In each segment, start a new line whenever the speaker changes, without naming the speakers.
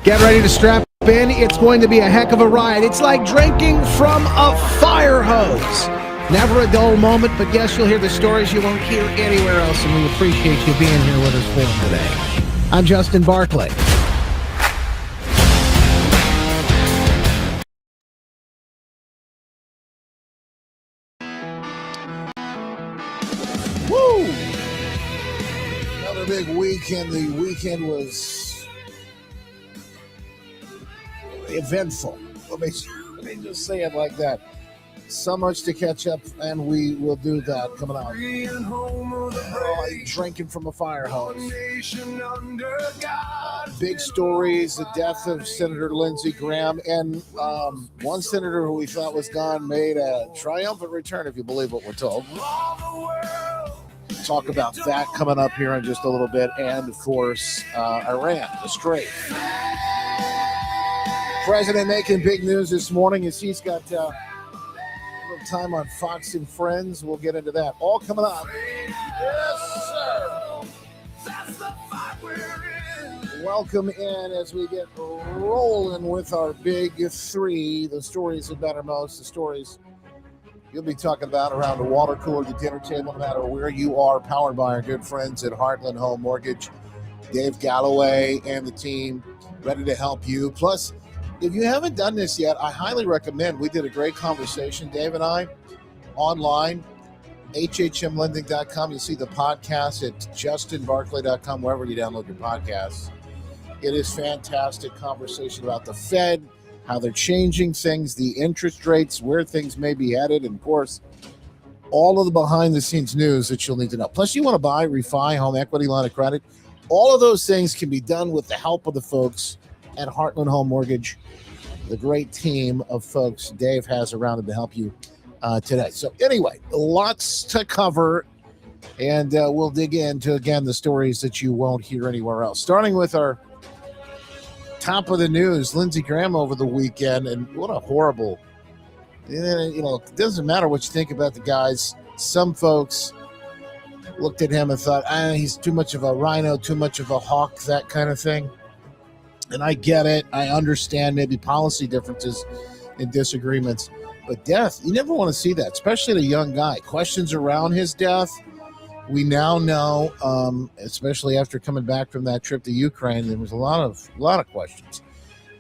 Get ready to strap in. It's going to be a heck of a ride. It's like drinking from a fire hose. Never a dull moment, but yes, you'll hear the stories you won't hear anywhere else, and we appreciate you being here with us for them today. I'm Justin Barclay.
Woo! Another big weekend. The weekend was eventful. Let me just say it like that. So much to catch up, and we will do that coming out. Drinking from a fire hose. Big stories, the death of Senator Lindsey Graham, and one senator who we thought was gone made a triumphant return, if you believe what we're told. Talk about that coming up here in just a little bit, and of course, Iran, the Strait. President making big news this morning as he's got a little time on Fox and Friends. We'll get into that. All coming up. Yes, sir. Welcome in as we get rolling with our big three. The stories that matter most, the stories you'll be talking about around the water cooler, the dinner table, no matter where you are, powered by our good friends at Heartland Home Mortgage. Dave Galloway and the team ready to help you. Plus, if you haven't done this yet, I highly recommend. We did a great conversation, Dave and I, online, hhmlending.com. You'll see the podcast at justinbarclay.com, wherever you download your podcasts. It is fantastic conversation about the Fed, how they're changing things, the interest rates, where things may be headed, and, of course, all of the behind-the-scenes news that you'll need to know. Plus, you want to buy, refi, home equity, line of credit. All of those things can be done with the help of the folks at Heartland Home Mortgage, the great team of folks Dave has around him to help you today. So anyway, lots to cover, and we'll dig into, again, the stories that you won't hear anywhere else. Starting with our top of the news, Lindsey Graham over the weekend, and what a horrible, it doesn't matter what you think about the guys. Some folks looked at him and thought, he's too much of a rhino, too much of a hawk, that kind of thing. And I get it. I understand maybe policy differences and disagreements. But death, you never want to see that, especially in a young guy. Questions around his death. We now know, especially after coming back from that trip to Ukraine, there was a lot of questions.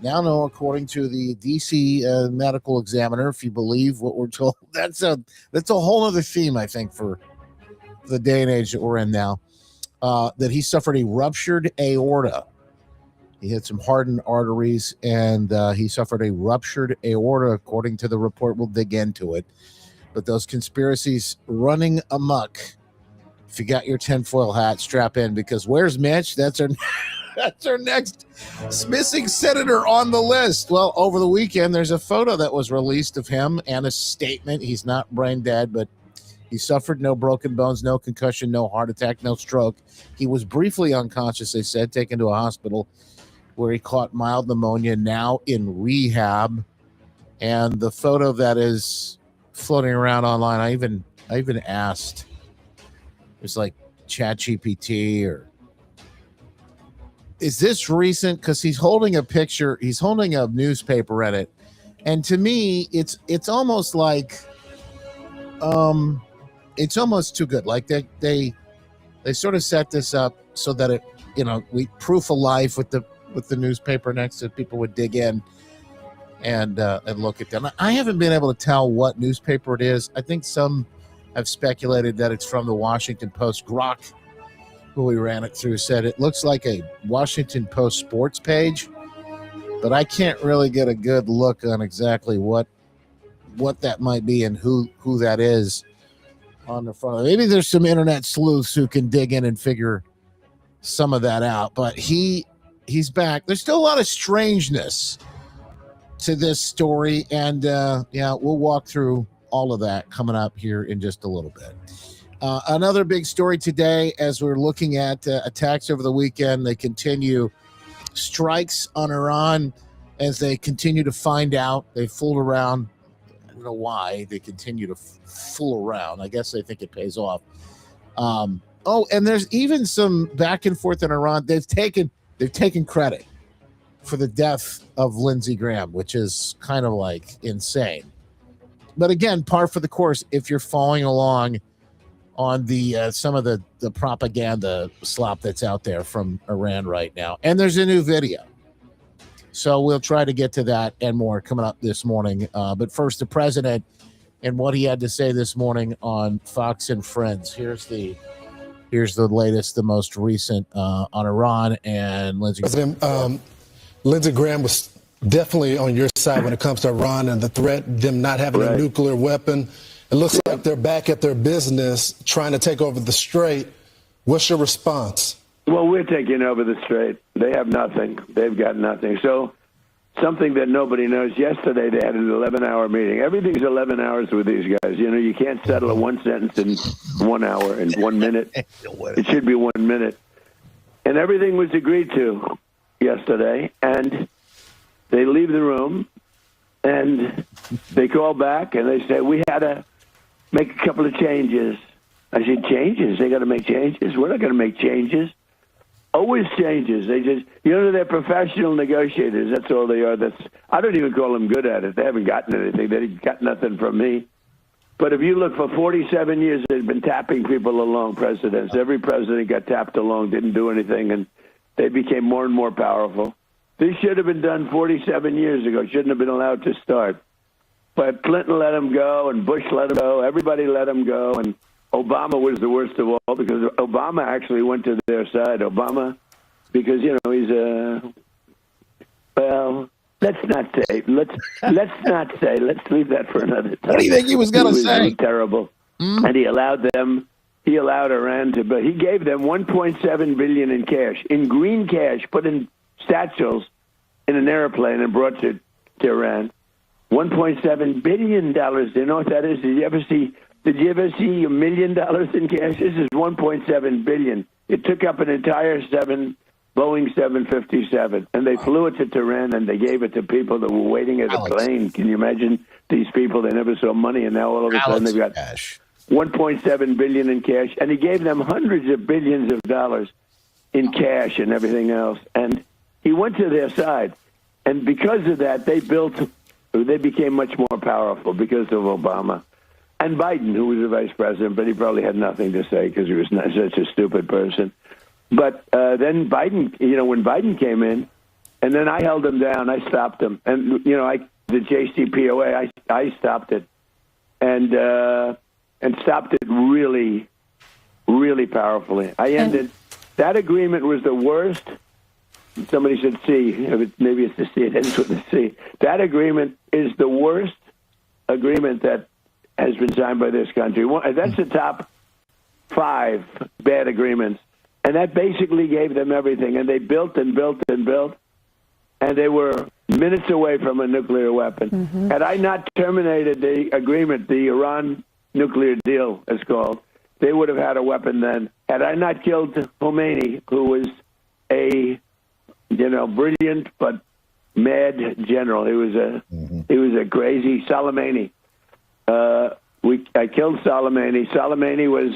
Now know, according to the D.C. medical examiner, if you believe what we're told, that's a whole other theme, I think, for the day and age that we're in now, that he suffered a ruptured aorta. He had some hardened arteries, and he suffered a ruptured aorta, according to the report. We'll dig into it. But those conspiracies running amok. If you got your tinfoil hat, strap in, because where's Mitch? That's our next missing senator on the list. Well, over the weekend, there's a photo that was released of him and a statement. He's not brain dead, but he suffered no broken bones, no concussion, no heart attack, no stroke. He was briefly unconscious, they said, taken to a hospital where he caught mild pneumonia, now in rehab. And the photo that is floating around online. I even asked, it was like ChatGPT, or is this recent? Because he's holding a picture, he's holding a newspaper at it, and to me, it's almost like, it's almost too good. Like they sort of set this up so that it, we proof of life with the newspaper next to it, people would dig in and look at them. I haven't been able to tell what newspaper it is. I think some have speculated that it's from the Washington Post. Grok, who we ran it through, said it looks like a Washington Post sports page, but I can't really get a good look on exactly what that might be and who that is on the front of it. Maybe there's some internet sleuths who can dig in and figure some of that out, but he's back. There's still a lot of strangeness to this story, and we'll walk through all of that coming up here in just a little bit. Another big story today, as we're looking at attacks over the weekend, they continue. Strikes on Iran as they continue to find out. They fooled around. I don't know why they continue to fool around. I guess they think it pays off. And there's even some back and forth in Iran. They've taken credit for the death of Lindsey Graham, which is kind of like insane. But again, par for the course if you're following along on the some of the propaganda slop that's out there from Iran right now. And there's a new video. So we'll try to get to that and more coming up this morning. But first, the president and what he had to say this morning on Fox and Friends. Here's the latest, the most recent on Iran and Lindsey Graham.
Lindsey Graham was definitely on your side when it comes to Iran and the threat, them not having a nuclear weapon. It looks like they're back at their business trying to take over the Strait. What's your response?
Well, we're taking over the Strait. They have nothing. They've got nothing. So something that nobody knows, yesterday they had an 11-hour meeting. Everything's 11 hours with these guys. You can't settle a one sentence in 1 hour, in 1 minute. It should be 1 minute. And everything was agreed to yesterday. And they leave the room, and they call back, and they say, we had to make a couple of changes. I said, changes? They got to make changes? We're not going to make changes. Always changes. They just, they're professional negotiators. That's all they are. I don't even call them good at it. They haven't gotten anything. They got nothing from me. But if you look, for 47 years, they've been tapping people along, presidents. Every president got tapped along, didn't do anything, and they became more and more powerful. This should have been done 47 years ago. Shouldn't have been allowed to start. But Clinton let him go, and Bush let him go. Everybody let him go, and Obama was the worst of all, because Obama actually went to their side. Obama, because he's let's not say. Let's leave that for another time.
What do you think he was going to say?
He was terrible, and he allowed Iran to. But he gave them $1.7 billion in cash, in green cash, put in satchels in an airplane and brought to Iran. $1.7 billion. Do you know what that is? Did you ever see $1 million in cash? This is $1.7 billion. It took up an entire Boeing 757, and they flew it to Tehran, and they gave it to people that were waiting at a plane. Can you imagine these people? They never saw money, and now all of a sudden they've got $1.7 billion in cash, and he gave them hundreds of billions of dollars in cash and everything else. And he went to their side, and because of that, they became much more powerful because of Obama. And Biden, who was the vice president, but he probably had nothing to say because he was not such a stupid person. But then Biden, when Biden came in, and then I held him down, I stopped him. And, the JCPOA, I stopped it. And stopped it really, really powerfully. I ended, that agreement was the worst. Somebody said C. Maybe it's the C. It ends with the C. That agreement is the worst agreement that has been signed by this country. That's the top 5 bad agreements. And that basically gave them everything. And they built and built and built. And they were minutes away from a nuclear weapon. Mm-hmm. Had I not terminated the agreement, the Iran nuclear deal, it's called, they would have had a weapon then. Had I not killed Khomeini, who was a brilliant but mad general. He was a crazy Soleimani. I killed Soleimani. Soleimani was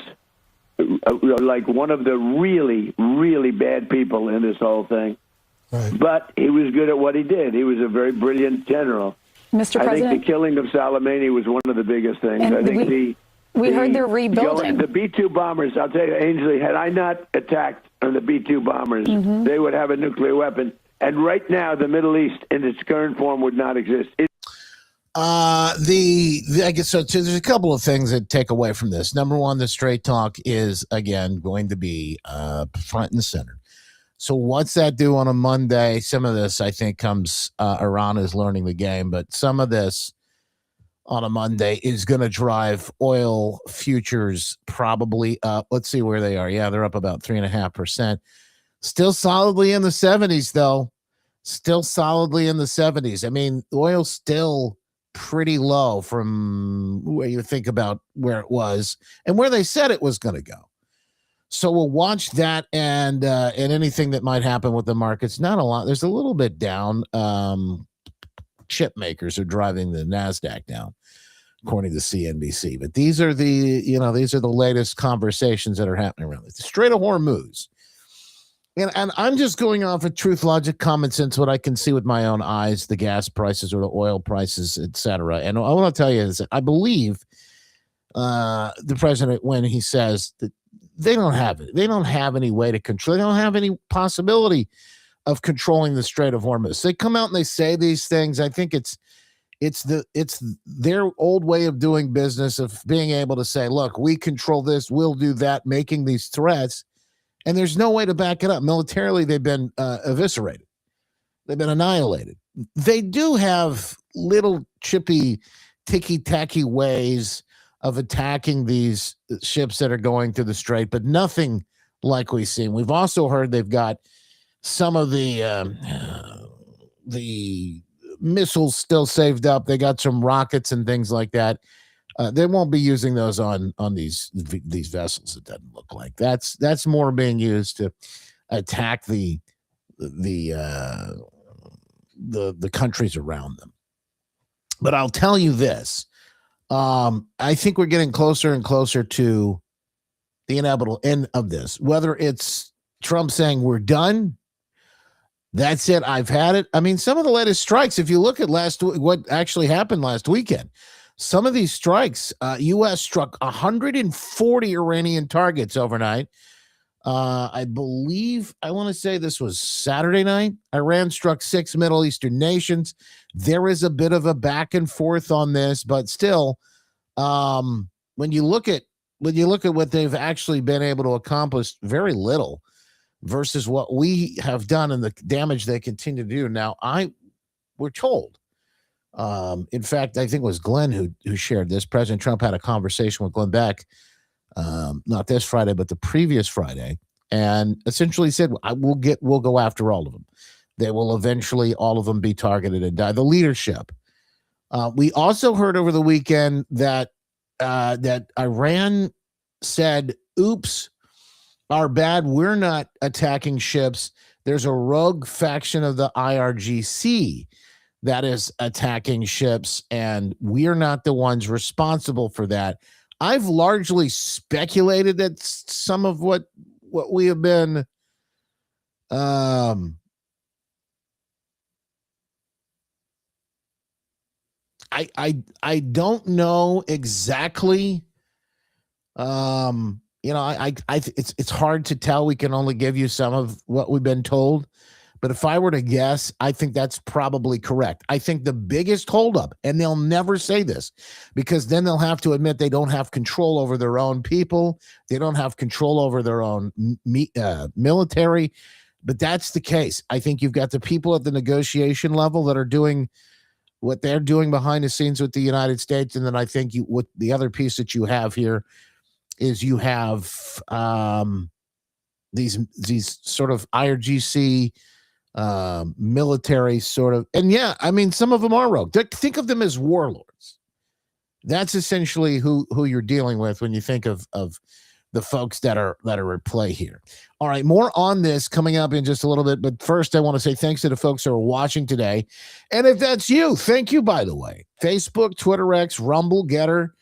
like one of the really, really bad people in this whole thing.
Right.
But he was good at what he did. He was a very brilliant general.
Mr. President,
I think the killing of Soleimani was one of the biggest things.
And
I think
we heard they're rebuilding.
The B-2 bombers, I'll tell you, Ainsley, had I not attacked on the B-2 bombers, they would have a nuclear weapon. And right now, the Middle East in its current form would not exist.
I guess so. There's a couple of things that take away from this. Number one, the straight talk is again going to be front and center. So what's that do on a Monday? Some of this, I think, comes Iran is learning the game, but some of this on a Monday is going to drive oil futures probably up. Let's see where they are. Yeah, they're up about 3.5%. Still solidly in the 70s, though. Still solidly in the 70s. I mean, oil's still pretty low from where you think about where it was and where they said it was going to go. So we'll watch that and anything that might happen with the markets. Not a lot. There's a little bit down. Chip makers are driving the NASDAQ down, according to CNBC. But these are the latest conversations that are happening around it. The Strait of Hormuz. And I'm just going off of truth, logic, common sense, what I can see with my own eyes, the gas prices or the oil prices, et cetera. And I want to tell you is that I believe the president when he says that they don't have it. They don't have any way to control. They don't have any possibility of controlling the Strait of Hormuz. They come out and they say these things. I think it's their old way of doing business, of being able to say, look, we control this, we'll do that, making these threats. And there's no way to back it up. Militarily, they've been eviscerated. They've been annihilated. They do have little chippy, ticky-tacky ways of attacking these ships that are going through the strait, but nothing like we've seen. We've also heard they've got some of the missiles still saved up. They got some rockets and things like that. They won't be using those on these vessels. It doesn't look like that's more being used to attack the countries around them. But I'll tell you this: I think we're getting closer and closer to the inevitable end of this. Whether it's Trump saying we're done, that's it, I've had it. I mean, some of the latest strikes. If you look at what actually happened last weekend. Some of these strikes, U.S. struck 140 Iranian targets overnight. I believe, I want to say this was Saturday night. Iran struck 6 Middle Eastern nations. There is a bit of a back and forth on this, but still, when you look at what they've actually been able to accomplish, very little versus what we have done and the damage they continue to do. Now, we're told. In fact, I think it was Glenn who shared this. President Trump had a conversation with Glenn Beck, not this Friday, but the previous Friday, and essentially said, we'll go after all of them. They will eventually, all of them, be targeted and die. The leadership. We also heard over the weekend that Iran said, oops, our bad, we're not attacking ships. There's a rogue faction of the IRGC that is attacking ships, and we're not the ones responsible for that. I've largely speculated that some of what we have been I don't know exactly. It's hard to tell. We can only give you some of what we've been told. But if I were to guess, I think that's probably correct. I think the biggest holdup, and they'll never say this, because then they'll have to admit they don't have control over their own people. They don't have control over their own military. But that's the case. I think you've got the people at the negotiation level that are doing what they're doing behind the scenes with the United States. And then I think what the other piece that you have here is you have these sort of IRGC military sort of, and yeah, I mean, some of them are rogue. Think of them as warlords. That's essentially who you're dealing with when you think of the folks that are at play here. All right, more on this coming up in just a little bit. But first, I want to say thanks to the folks who are watching today. And if that's you, thank you, by the way. Facebook, Twitter X, Rumble, Getter,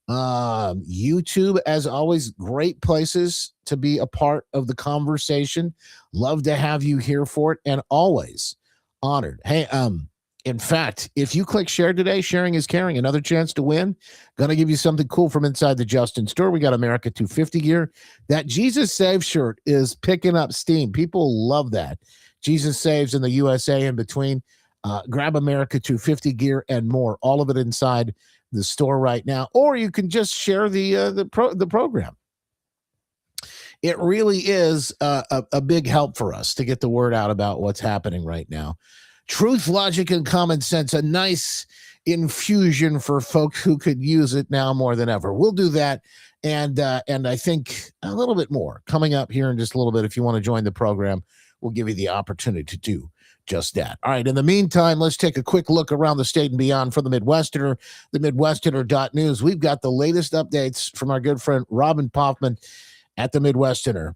YouTube, as always, great places to be a part of the conversation. Love to have you here for it, and always honored. Hey, in fact, if you click share today, sharing is caring. Another chance to win. Going to give you something cool from inside the Justin store. We got America 250 gear. That Jesus Saves shirt is picking up steam. People love that. Jesus Saves in the USA in between. Grab America 250 gear and more. All of it inside the store right now. Or you can just share the program. It really is a big help for us to get the word out about what's happening right now. Truth, logic, and common sense, a nice infusion for folks who could use it now more than ever. We'll do that, and I think a little bit more coming up here in just a little bit. If you want to join the program, we'll give you the opportunity to do just that. All right, in the meantime, let's take a quick look around the state and beyond for the Midwesterner, the Midwesterner.news. We've got the latest updates from our good friend Robin Poffman at the Midwesterner.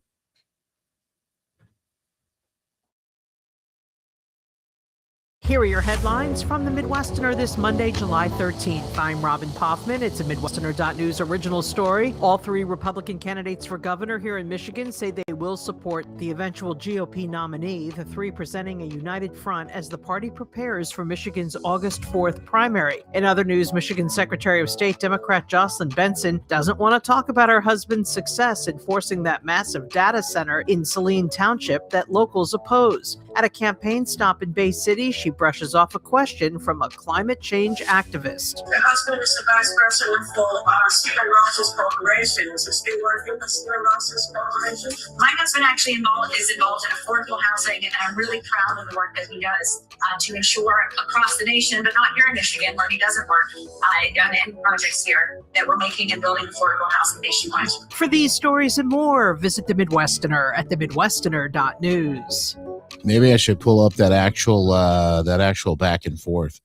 Here are your headlines from the Midwesterner this Monday, July 13th. I'm Robin Poffman. It's a Midwesterner.news original story. All three Republican candidates for governor here in Michigan say they will support the eventual GOP nominee, the three presenting a united front as the party prepares for Michigan's August 4th primary. In other news, Michigan Secretary of State Democrat Jocelyn Benson doesn't want to talk about her husband's success in forcing that massive data center in Saline Township that locals oppose. At a campaign stop in Bay City, she brushes off a question from a climate change activist.
My husband is the vice president for Stephen Ross's corporation. Is he still working with Stephen Ross's corporation? My husband actually is involved in affordable housing, and I'm really proud of the work that he does to ensure across the nation, but not here in Michigan where he doesn't work, on projects here that we're making and building affordable housing nationwide.
For these stories and more, visit the Midwesterner at themidwesterner.news.
Maybe I should pull up that actual back and forth.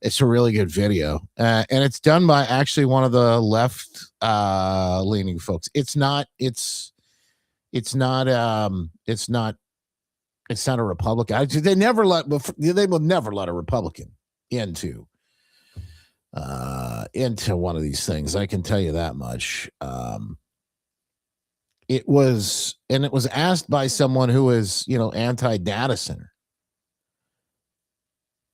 It's a really good video, and it's done by actually one of the left leaning folks. It's not a Republican. They will never let a Republican into one of these things. I can tell you that much. It was asked by someone who is, anti-data center.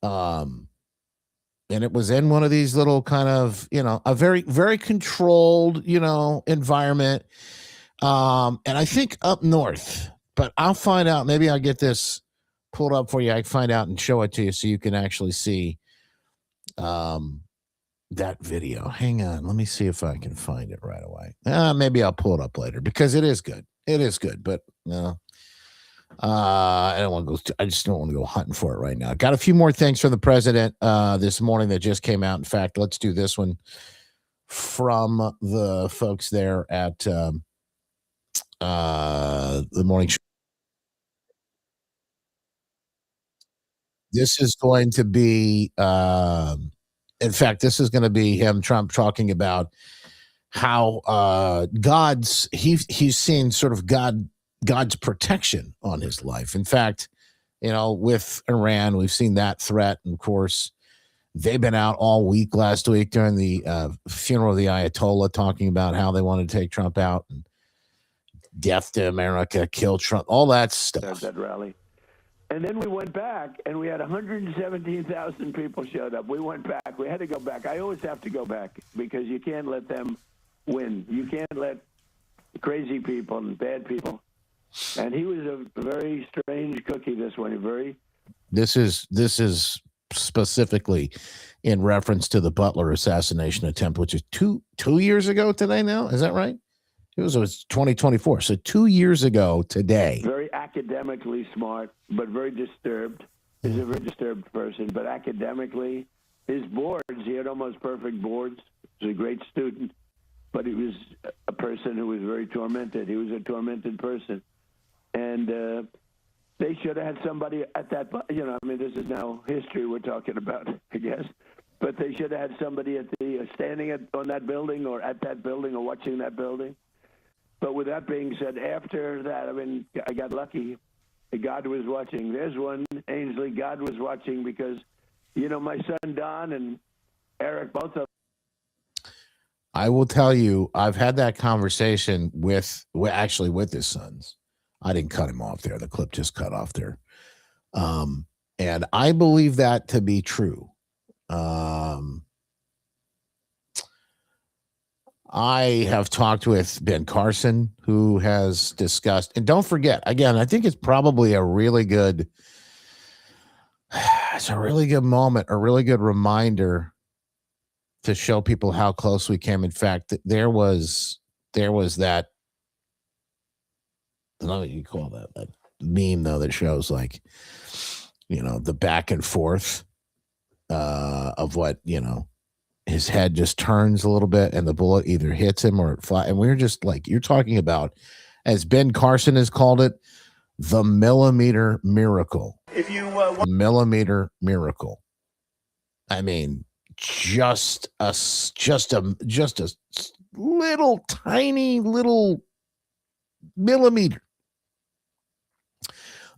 And it was in one of these little kind of, a very, very controlled, environment. And I think up north, but I'll find out. Maybe I'll get this pulled up for you. I can find out and show it to you so you can actually see that video. Hang on. Let me see if I can find it right away. Maybe I'll pull it up later because it is good. It is good, but no. I just don't want to go hunting for it right now. Got a few more things from the president this morning that just came out. In fact, let's do this one from the folks there at the morning show. This is going to be in fact, this is going to be Trump talking about how he's seen sort of God's protection on his life. In fact, with Iran, we've seen that threat. And of course, they've been out all week last week during the funeral of the Ayatollah talking about how they want to take Trump out and death to America, kill Trump, all that stuff.
That rally. And then we went back, and we had 117,000 people showed up. We went back. We had to go back. I always have to go back because you can't let them win. You can't let crazy people and bad people. And he was a very strange cookie, this one.
This is specifically in reference to the Butler assassination attempt, which is two years ago today now. Is that right? It was 2024. So 2 years ago today.
Very academically smart, but very disturbed. He's a very disturbed person, but academically, his boards, he had almost perfect boards. He was a great student, but he was a person who was very tormented. He was a tormented person. And they should have had somebody at that, this is now history we're talking about, I guess. But they should have had somebody at the standing on that building or at that building or watching that building. But with that being said, after that, I mean, I got lucky. God was watching. There's one, Ainsley. God was watching because, my son Don and Eric, both of.
I will tell you, I've had that conversation with his sons. I didn't cut him off there. The clip just cut off there. And I believe that to be true. I have talked with Ben Carson, who has discussed, and don't forget, again, I think it's probably a really good moment, a really good reminder to show people how close we came. In fact, there was that, I don't know what you call that meme though, that shows like, the back and forth of what, his head just turns a little bit and the bullet either hits him or it flies. And we're just like, you're talking about, as Ben Carson has called it, the millimeter miracle.
If you
the millimeter miracle. I mean, just a little tiny little millimeter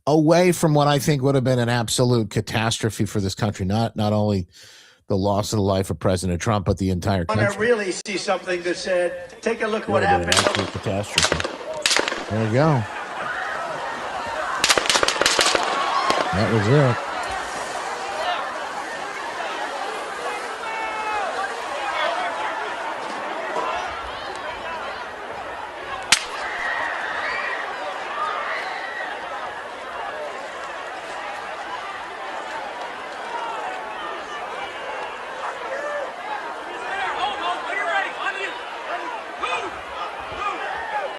away from what I think would have been an absolute catastrophe for this country. Not only the loss of the life of President Trump, but the entire country.
want to really see something that said, take a look at what happened.
An absolute catastrophe. There you go. That was it.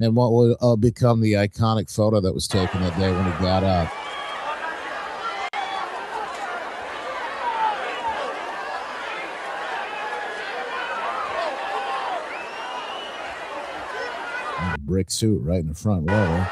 And what will become the iconic photo that was taken that day when he got up. Brick suit right in the front row.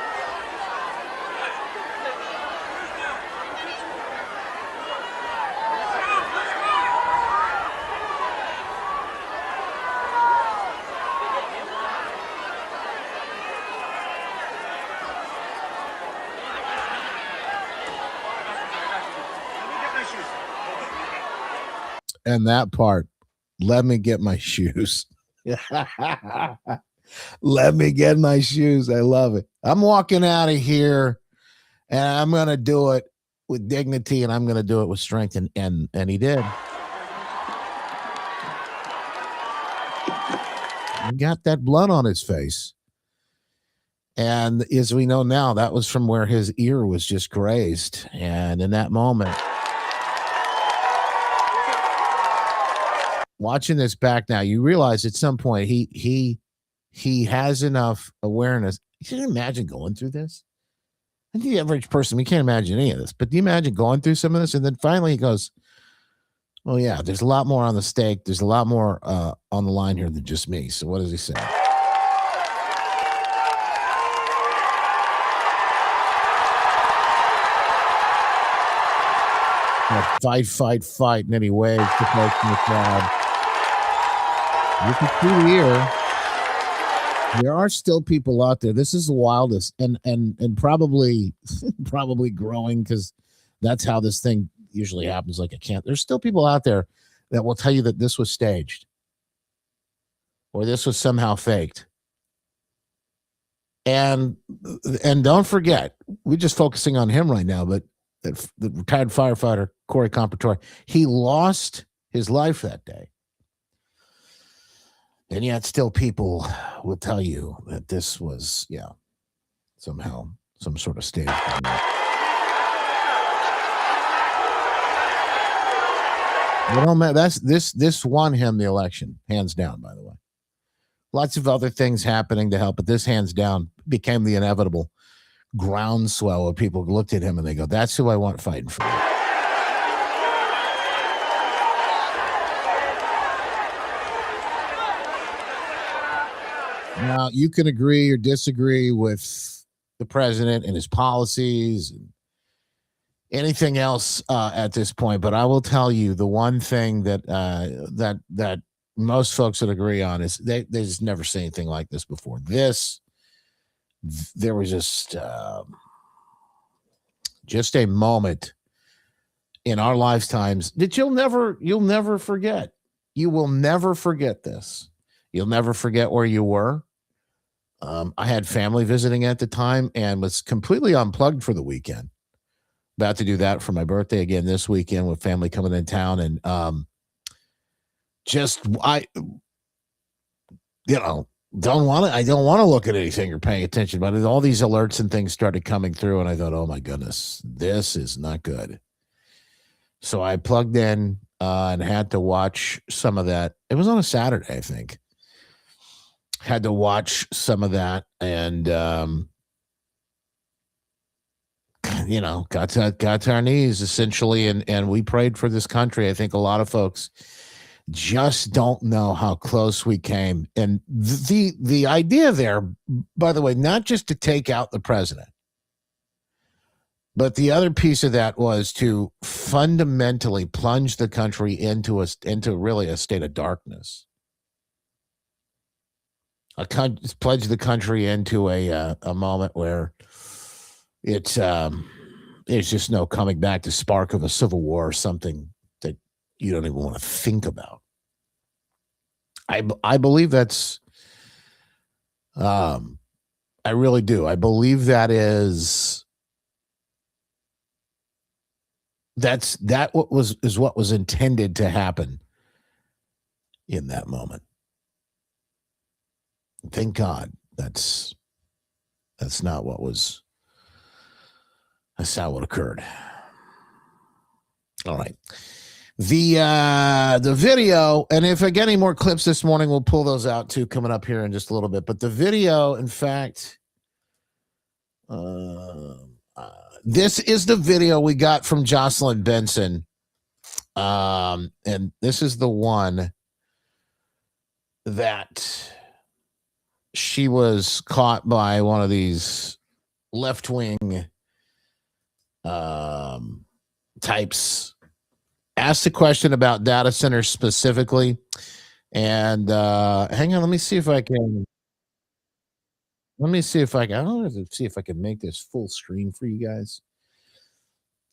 And that part, let me get my shoes. Let me get my shoes. I love it. I'm walking out of here and I'm going to do it with dignity and I'm going to do it with strength. And he did. He got that blood on his face. And as we know now, that was from where his ear was just grazed. And in that moment, watching this back now, you realize at some point he has enough awareness. You can imagine going through this. I think the average person, we can't imagine any of this, but do you imagine going through some of this? And then finally he goes, oh yeah, there's a lot more on the stake. There's a lot more on the line here than just me. So what does he say? Fight. And then he waves to folks in the crowd. You can see here, there are still people out there. This is the wildest and probably growing because that's how this thing usually happens. Like there's still people out there that will tell you that this was staged or this was somehow faked. And don't forget, we're just focusing on him right now, but the retired firefighter, Corey Compatore, he lost his life that day. And yet still people will tell you that this was, somehow some sort of stage. This won him the election, hands down, by the way. Lots of other things happening to help, but this hands down became the inevitable groundswell of people who looked at him and they go, that's who I want fighting for me. Now, you can agree or disagree with the president and his policies and anything else at this point, but I will tell you the one thing that most folks would agree on is they just never seen anything like this before. This there was just a moment in our lifetimes that you'll never forget. You will never forget this. You'll never forget where you were. I had family visiting at the time and was completely unplugged for the weekend. About to do that for my birthday again this weekend with family coming in town. And I don't want to look at anything or pay attention, but all these alerts and things started coming through. And I thought, oh my goodness, this is not good. So I plugged in and had to watch some of that. It was on a Saturday, I think. Had to watch some of that and, got to our knees essentially. And we prayed for this country. I think a lot of folks just don't know how close we came. And the idea there, by the way, not just to take out the president, but the other piece of that was to fundamentally plunge the country into really a state of darkness. Plunge the country into a moment where it's just no coming back, the spark of a civil war or something that you don't even want to think about. I believe that's I really do. I believe that is what was intended to happen in that moment. Thank God that's not what occurred. All right. The video, and if I get any more clips this morning, we'll pull those out too coming up here in just a little bit. But the video, in fact, this is the video we got from Jocelyn Benson. And this is the one that she was caught by one of these left-wing types, asked a question about data centers specifically. And hang on, let me see if I can make this full screen for you guys.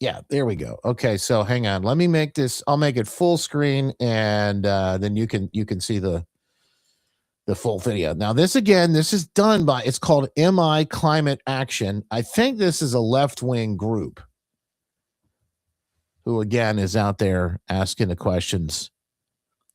Yeah, there we go. Okay, so hang on. Let me make this. I'll make it full screen, and then you can see the full video. Now, this is done by, it's called MI Climate Action. I think this is a left-wing group who, again, is out there asking the questions.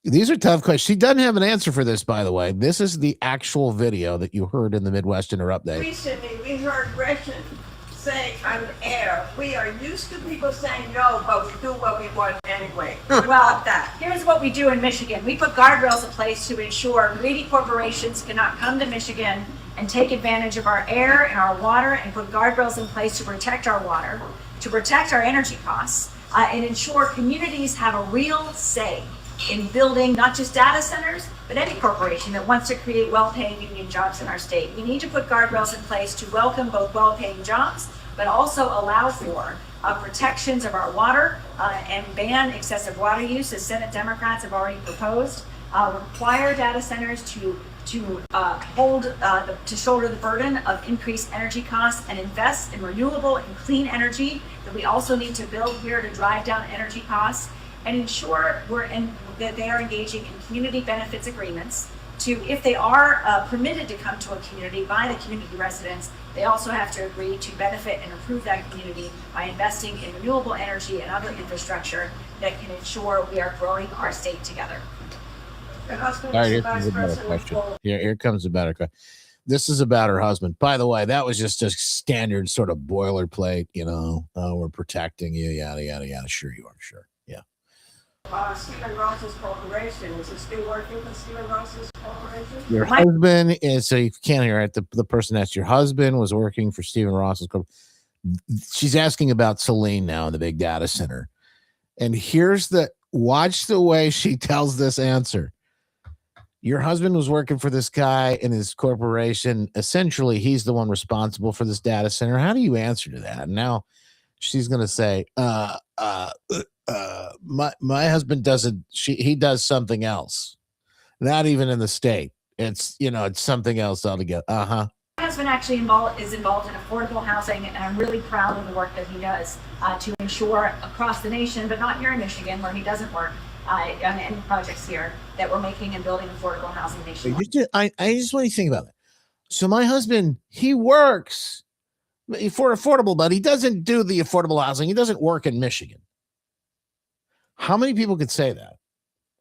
These are tough questions. She doesn't have an answer for this, by the way. This is the actual video that you heard in the Midwesterner update.
Recently, we heard Gretchen say on air, we are used to people saying no, but we do what we want anyway.
Well, here's what we do in Michigan. We put guardrails in place to ensure greedy corporations cannot come to Michigan and take advantage of our air and our water, and put guardrails in place to protect our water, to protect our energy costs, and ensure communities have a real say in building not just data centers, but any corporation that wants to create well-paying union jobs in our state. We need to put guardrails in place to welcome both well-paying jobs, but also allow for protections of our water and ban excessive water use, as Senate Democrats have already proposed. Require data centers to shoulder the burden of increased energy costs and invest in renewable and clean energy that we also need to build here to drive down energy costs, and ensure that they are engaging in community benefits agreements to, if they are permitted to come to a community by the community residents, they also have to agree to benefit and improve that community by investing in renewable energy and other infrastructure that can ensure we are growing our state together.
All right, here comes a better question. Here comes a better question. This is about her husband. By the way, that was just a standard sort of boilerplate, we're protecting you, yada, yada, yada. Sure you are, sure. Yeah.
Stephen Ross's corporation, is it still working for Stephen Ross's corporation?
Your husband is, so you can't hear it. The person asked, your husband was working for Stephen Ross's corporation. She's asking about Celine now in the big data center. And watch the way she tells this answer. Your husband was working for this guy in his corporation. Essentially, he's the one responsible for this data center. How do you answer to that? And now she's going to say, my husband doesn't, he does something else. Not even in the state. It's, it's something else altogether.
My husband actually is involved in affordable housing, and I'm really proud of the work that he does to ensure across the nation, but not here in Michigan where he doesn't work, on any projects here, that we're making and building affordable housing nationwide.
I just want to think about that. So my husband, he works for affordable, but he doesn't do the affordable housing. He doesn't work in Michigan. How many people could say that?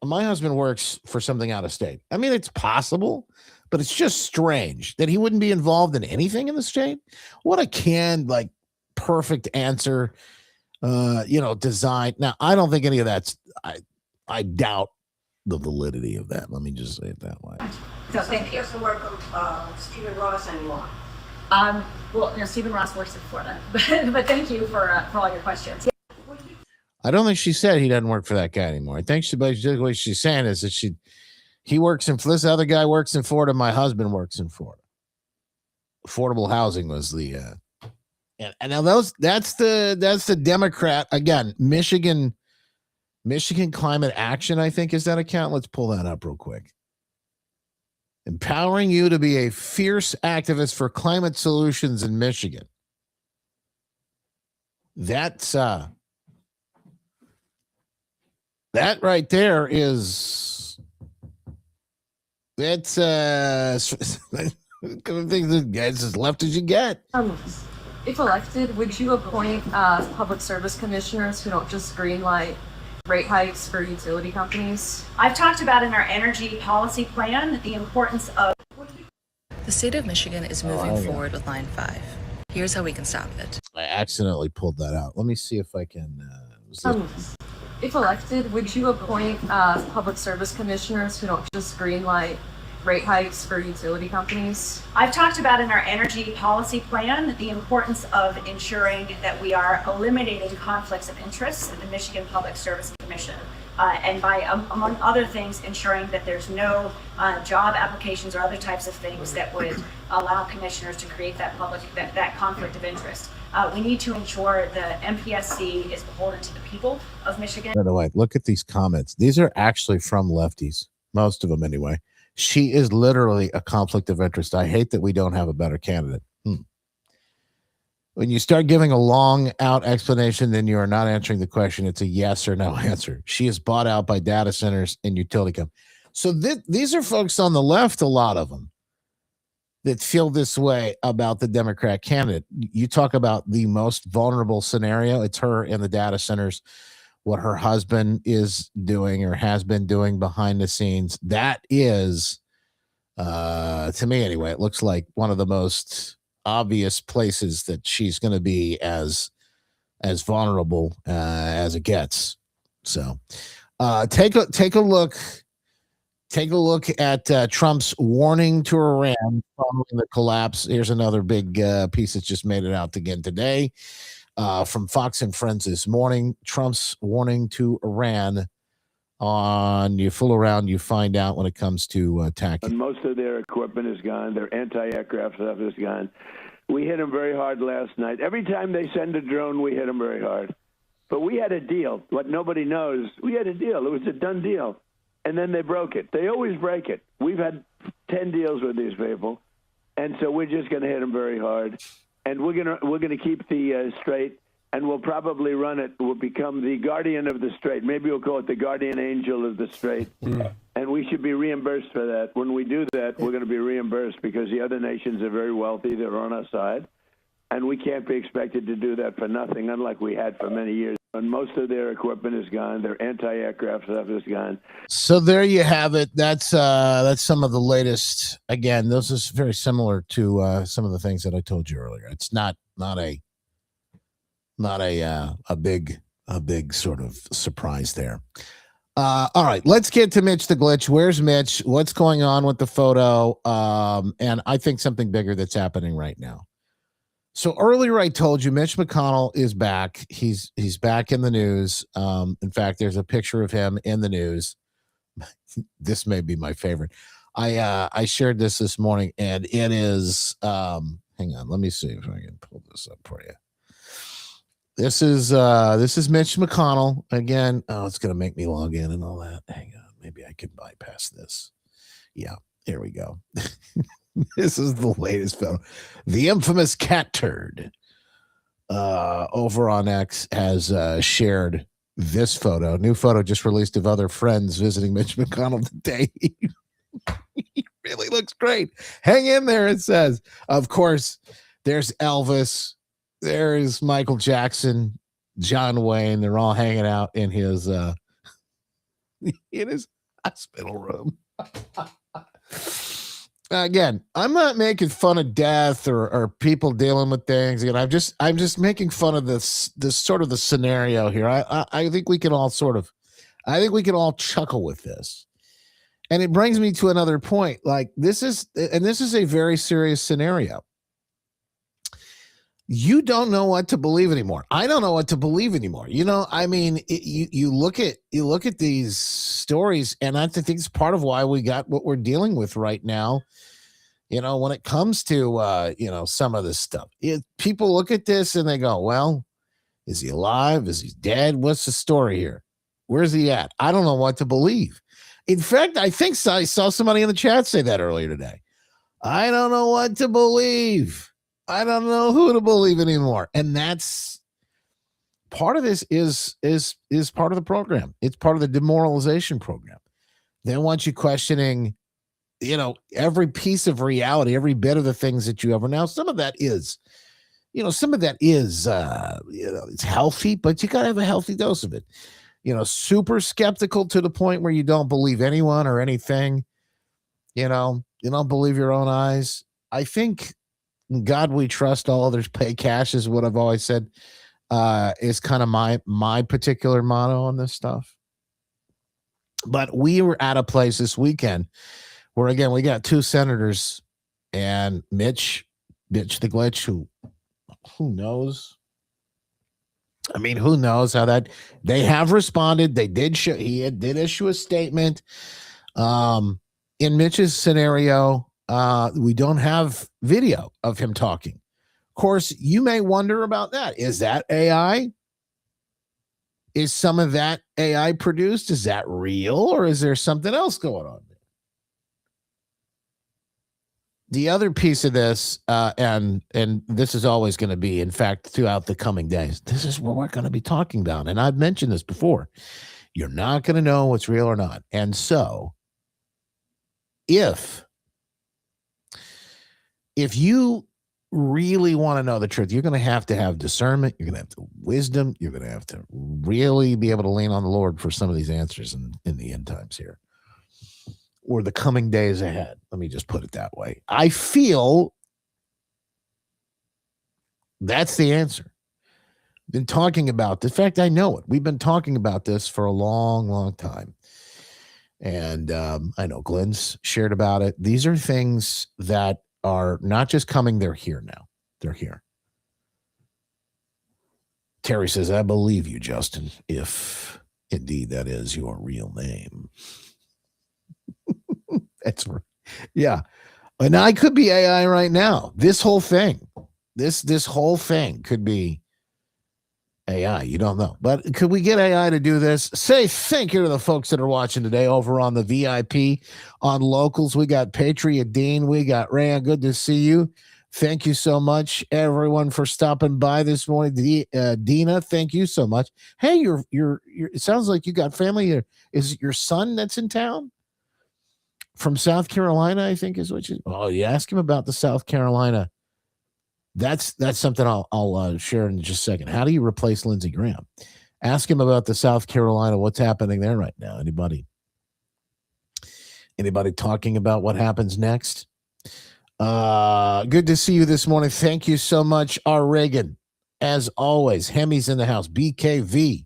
My husband works for something out of state. I mean, it's possible, but it's just strange that he wouldn't be involved in anything in the state. What a canned, like, perfect answer, design. Now, I don't think any of that's, I doubt the validity of that. Let me just say it that way.
So thank you.
He doesn't work with Stephen Ross anymore.
Stephen Ross works in Florida, but thank you for all your questions.
I don't think she said he doesn't work for that guy anymore. I think what she's saying is that he works in, this other guy works in Florida. My husband works in Florida. Affordable housing was the, and now that's the Democrat, again, Michigan Climate Action, I think is that account. Let's pull that up real quick. Empowering you to be a fierce activist for climate solutions in Michigan. That's, that right there is, that's guys as left as you get.
If elected, would you appoint public service commissioners who don't just greenlight rate hikes for utility companies?
I've talked about in our energy policy plan the importance of.
The state of Michigan is moving forward with Line 5. Here's how we can stop it.
I accidentally pulled that out. Let me see if I can.
If elected, would you appoint public service commissioners who don't just greenlight rate hikes for utility companies?
I've talked about in our energy policy plan the importance of ensuring that we are eliminating conflicts of interest in the Michigan Public Service Commission. And by, among other things, ensuring that there's no job applications or other types of things that would allow commissioners to create that conflict of interest. We need to ensure the MPSC is beholden to the people of Michigan.
By the way, look at these comments. These are actually from lefties, most of them anyway. She is literally a conflict of interest. I hate that we don't have a better candidate. When you start giving a long out explanation, then you are not answering the question. It's a yes or no answer. She is bought out by data centers and utility companies. So these are folks on the left, a lot of them, that feel this way about the Democrat candidate. You talk about the most vulnerable scenario. It's her in the data centers, what her husband is doing or has been doing behind the scenes. That is, to me anyway, it looks like one of the most obvious places that she's going to be as vulnerable as it gets. So take a look at Trump's warning to Iran following the collapse. Here's another big piece that's just made it out again today from Fox and Friends this morning. Trump's warning to Iran on you fool around, you find out when it comes to attacking.
And most of their equipment is gone. Their anti-aircraft stuff is gone. We hit them very hard last night. Every time they send a drone, we hit them very hard. But we had a deal. What nobody knows, we had a deal. It was a done deal. And then they broke it. They always break it. We've had 10 deals with these people. And so we're just going to hit them very hard. And we're going to keep the Strait, and we'll probably run it. We'll become the guardian of the Strait. Maybe we'll call it the guardian angel of the Strait. And we should be reimbursed for that. When we do that, we're going to be reimbursed because the other nations are very wealthy. They're on our side. And we can't be expected to do that for nothing, unlike we had for many years. And most of their equipment is gone. Their anti-aircraft stuff is gone.
So there you have it. That's some of the latest. Again, this is very similar to some of the things that I told you earlier. It's not a big sort of surprise there. All right, let's get to Mitch the Glitch. Where's Mitch? What's going on with the photo? And I think something bigger that's happening right now. So earlier I told you Mitch McConnell is back. He's back in the news. In fact, there's a picture of him in the news. This may be my favorite. I shared this morning, and it is. Hang on, let me see if I can pull this up for you. This is Mitch McConnell again. Oh, it's gonna make me log in and all that. Hang on, maybe I can bypass this. Yeah, here we go. This is the latest photo. The infamous cat turd over on X has shared this photo. New photo just released of other friends visiting Mitch McConnell today. He really looks great. Hang in there, it says. Of course, there's Elvis. There's Michael Jackson, John Wayne. They're all hanging out in his hospital room. Again, I'm not making fun of death or people dealing with things. Again, I'm just making fun of this sort of the scenario here. I think we can all chuckle with this. And it brings me to another point. Like this is a very serious scenario. You don't know what to believe anymore. I don't know what to believe anymore. I mean, you look at these stories, and I think it's part of why we got what we're dealing with right now. When it comes to some of this stuff, people look at this and they go, "Well, is he alive? Is he dead? What's the story here? Where's he at? I don't know what to believe." In fact, I think I saw somebody in the chat say that earlier today. I don't know what to believe. I don't know who to believe anymore. And that's part of this is part of the program. It's part of the demoralization program. They want you questioning, every piece of reality, every bit of the things that you ever know. Some of that is, it's healthy, but you got to have a healthy dose of it. Super skeptical to the point where you don't believe anyone or anything. You don't believe your own eyes. I think God we trust, all others pay cash is what I've always said, is kind of my particular motto on this stuff. But we were at a place this weekend where, again, we got two senators and Mitch the Glitch, who knows? I mean, who knows how that they have responded. He did issue a statement. In Mitch's scenario, we don't have video of him talking. Of course, you may wonder about that. Is that AI? Is some of that AI produced? Is that real, or is there something else going on there? The other piece of this, and this is always going to be, in fact, throughout the coming days, this is what we're going to be talking about. And I've mentioned this before. You're not going to know what's real or not. And so if you really want to know the truth, you're going to have discernment. You're going to have wisdom. You're going to have to really be able to lean on the Lord for some of these answers in the end times here, or the coming days ahead. Let me just put it that way. I feel that's the answer. Been talking about this. In fact, I know it. We've been talking about this for a long, long time. And I know Glenn's shared about it. These are things that are not just coming. They're here now. They're here. Terry says, I believe you, Justin, if indeed that is your real name. That's right. Yeah. And I could be AI right now. This whole thing, this whole thing could be AI. You don't know. But could we get AI to do this? Say thank you to the folks that are watching today over on the VIP on Locals. We got Patriot Dean. We got Rand. Good to see you. Thank you so much, everyone, for stopping by this morning. Dina, thank you so much. Hey, you're it sounds like you got family here. Is it your son that's in town? From South Carolina, I think is what you. Oh, you ask him about the South Carolina. That's something I'll share in just a second. How do you replace Lindsey Graham? Ask him about the South Carolina. What's happening there right now? Anybody talking about what happens next? Good to see you this morning. Thank you so much, R. Reagan. As always, Hemi's in the house, BKV,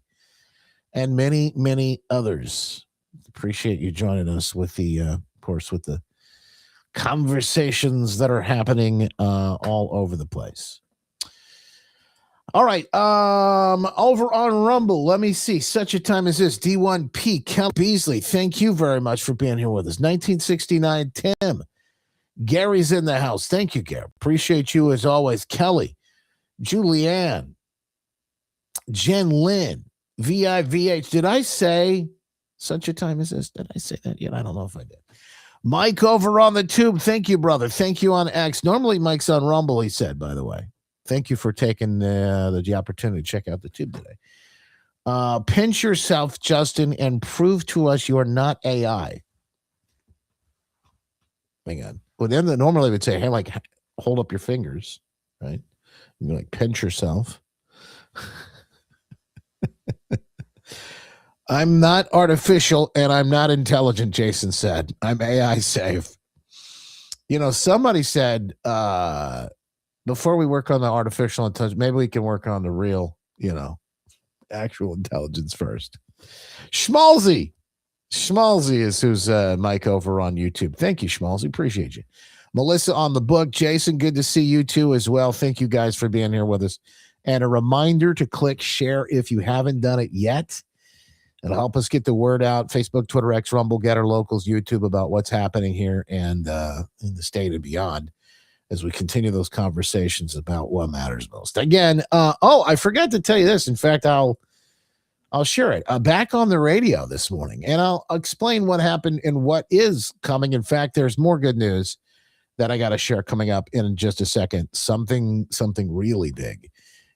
and many, many others. Appreciate you joining us with the, of course, with the conversations that are happening all over the place. All right. Over on Rumble, let me see. Such a time as this. D1P, Kelly Beasley, thank you very much for being here with us. 1969, Tim. Gary's in the house. Thank you, Gary. Appreciate you as always. Kelly, Julianne, Jen Lynn, VIVH. Did I say such a time as this? Did I say that yet? I don't know if I did.
Mike over on the tube. Thank you, brother. Thank you on X. Normally Mike's on Rumble, he said, by the way. Thank you for taking the opportunity to check out the tube today. Pinch yourself, Justin, and prove to us you are not AI. Hang on. Well, then normally would say, hey, like, hold up your fingers, right? You like pinch yourself. I'm not artificial and I'm not intelligent, Jason said. I'm AI safe. You know, somebody said before we work on the artificial intelligence, maybe we can work on the real, actual intelligence first. Schmalzy is who's Mike over on YouTube. Thank you, Schmalzy. Appreciate you. Melissa on the book. Jason, good to see you too as well. Thank you guys for being here with us. And a reminder to click share if you haven't done it yet. It'll help us get the word out. Facebook, Twitter, X, Rumble, Getter, Locals, YouTube about what's happening here and in the state and beyond as we continue those conversations about what matters most. Again, I forgot to tell you this. In fact, I'll share it. Back on the radio this morning, and I'll explain what happened and what is coming. In fact, there's more good news that I got to share coming up in just a second. Something really big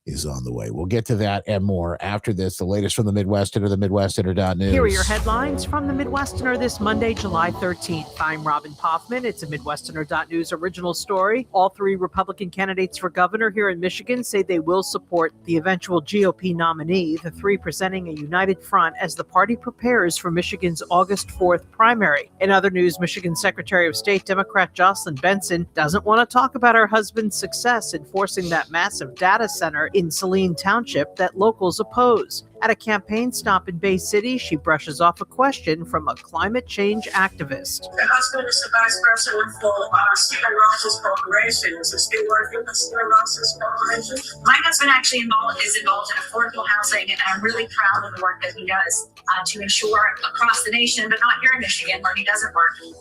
is on the way. We'll get to that and more after this. The latest from the Midwesterner, the Midwesterner.news.
Here are your headlines from the Midwesterner this Monday, July 13th. I'm Robin Poffman. It's a Midwesterner.news original story. All three Republican candidates for governor here in Michigan say they will support the eventual GOP nominee, the three presenting a united front as the party prepares for Michigan's August 4th primary. In other news, Michigan Secretary of State Democrat Jocelyn Benson doesn't want to talk about her husband's success in forcing that massive data center in Saline Township that locals oppose. At a campaign stop in Bay City, she brushes off a question from a climate change activist.
My husband is the vice president for Stephen Ross's corporation. Is he still working for Stephen Ross's corporation? My husband actually is involved in affordable housing, and I'm really proud of the work that he does to ensure across the nation, but not here in Michigan where he doesn't work, in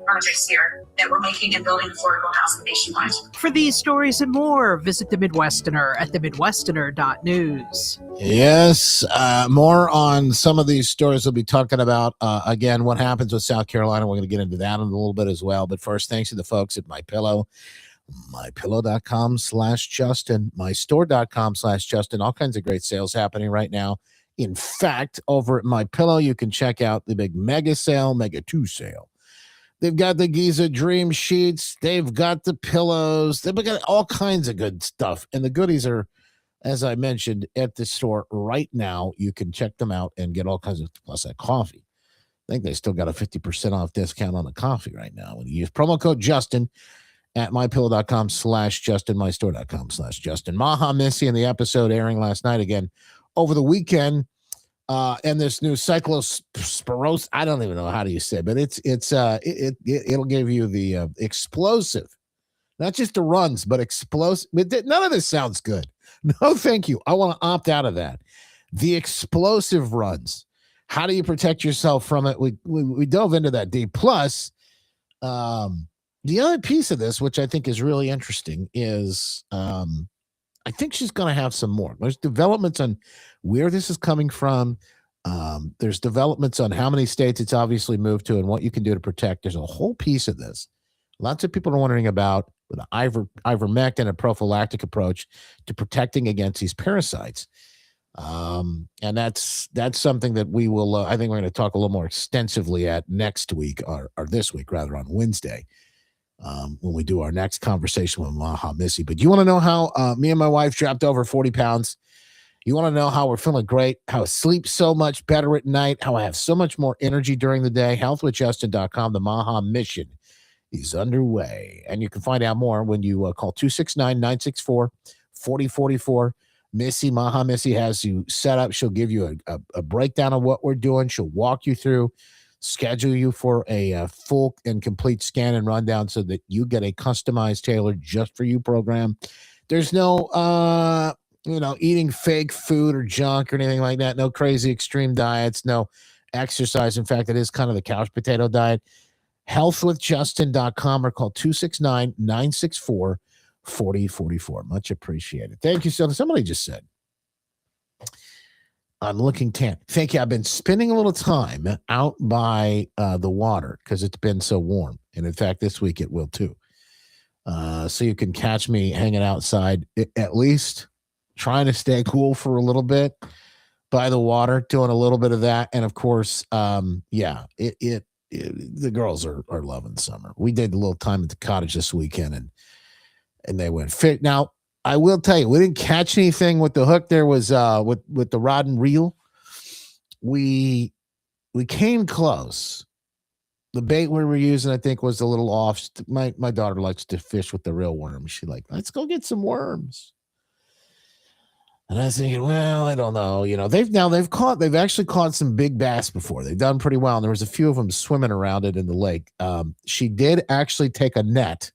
projects here that we're making and building affordable housing nationwide.
For these stories and more, visit the Midwesterner at themidwesterner.news.
Yes, more on some of these stories we'll be talking about. Again, what happens with South Carolina. We're going to get into that in a little bit as well. But first, thanks to the folks at MyPillow. MyPillow.com/Justin, MyStore.com/Justin. All kinds of great sales happening right now. In fact, over at MyPillow, you can check out the big mega sale, Mega 2 sale. They've got the Giza Dream Sheets. They've got the pillows. They've got all kinds of good stuff. And the goodies are, as I mentioned, at the store right now. You can check them out and get all kinds of, plus that coffee. I think they still got a 50% off discount on the coffee right now. When you use promo code Justin at mypillow.com/Justin, mystore.com/Justin. Maha Missy in the episode airing last night again over the weekend. And this new cyclosporose, I don't even know how do you say, but it'll give you the explosive, not just the runs, but explosive. None of this sounds good. No, thank you. I want to opt out of that. The explosive runs. How do you protect yourself from it? We dove into that deep. Plus, the other piece of this, which I think is really interesting, is I think she's going to have some more. There's developments on where this is coming from. There's developments on how many states it's obviously moved to and what you can do to protect. There's a whole piece of this. Lots of people are wondering about with an ivermectin, a prophylactic approach to protecting against these parasites. And that's something that we will, I think we're going to talk a little more extensively at next week or this week, rather, on Wednesday. When we do our next conversation with Maha Missy. But you want to know how me and my wife dropped over 40 pounds? You want to know how we're feeling great, how I sleep so much better at night, how I have so much more energy during the day? Healthwithjustin.com, the Maha mission is underway. And you can find out more when you call 269-964-4044. Maha Missy has you set up. She'll give you a breakdown of what we're doing. She'll walk you through, schedule you for a full and complete scan and rundown so that you get a customized, tailored just for you program. There's no, eating fake food or junk or anything like that. No crazy extreme diets, no exercise. In fact, it is kind of the couch potato diet. Healthwithjustin.com or call 269-964-4044. Much appreciated. Thank you. So somebody just said,
I'm looking tan. Thank you. I've been spending a little time out by the water because it's been so warm. And in fact, this week it will too. So you can catch me hanging outside, at least trying to stay cool for a little bit by the water, doing a little bit of that. And of course, the girls are loving summer. We did a little time at the cottage this weekend and they went fit. Now, I will tell you, we didn't catch anything with the hook. There was with the rod and reel. We came close. The bait we were using, I think, was a little off. My daughter likes to fish with the real worms. She's like, let's go get some worms. And I was thinking, well, I don't know. You know, they've actually caught some big bass before. They've done pretty well. And there was a few of them swimming around it in the lake. She did actually take a net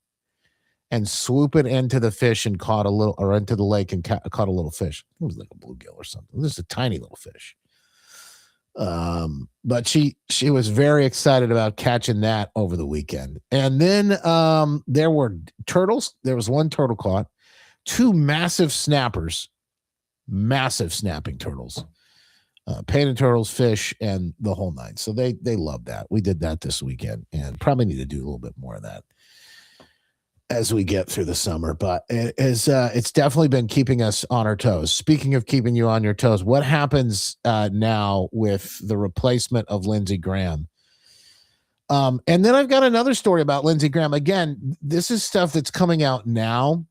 and swoop it into the fish and caught a little, or into the lake and caught a little fish. It was like a bluegill or something. This is a tiny little fish. But she was very excited about catching that over the weekend. And then there were turtles. There was one turtle caught, two massive snappers, massive snapping turtles, painted turtles, fish, and the whole nine. So they love that. We did that this weekend and probably need to do a little bit more of that as we get through the summer. But it's definitely been keeping us on our toes. Speaking of keeping you on your toes, what happens now with the replacement of Lindsey Graham? And then I've got another story about Lindsey Graham. Again, this is stuff that's coming out now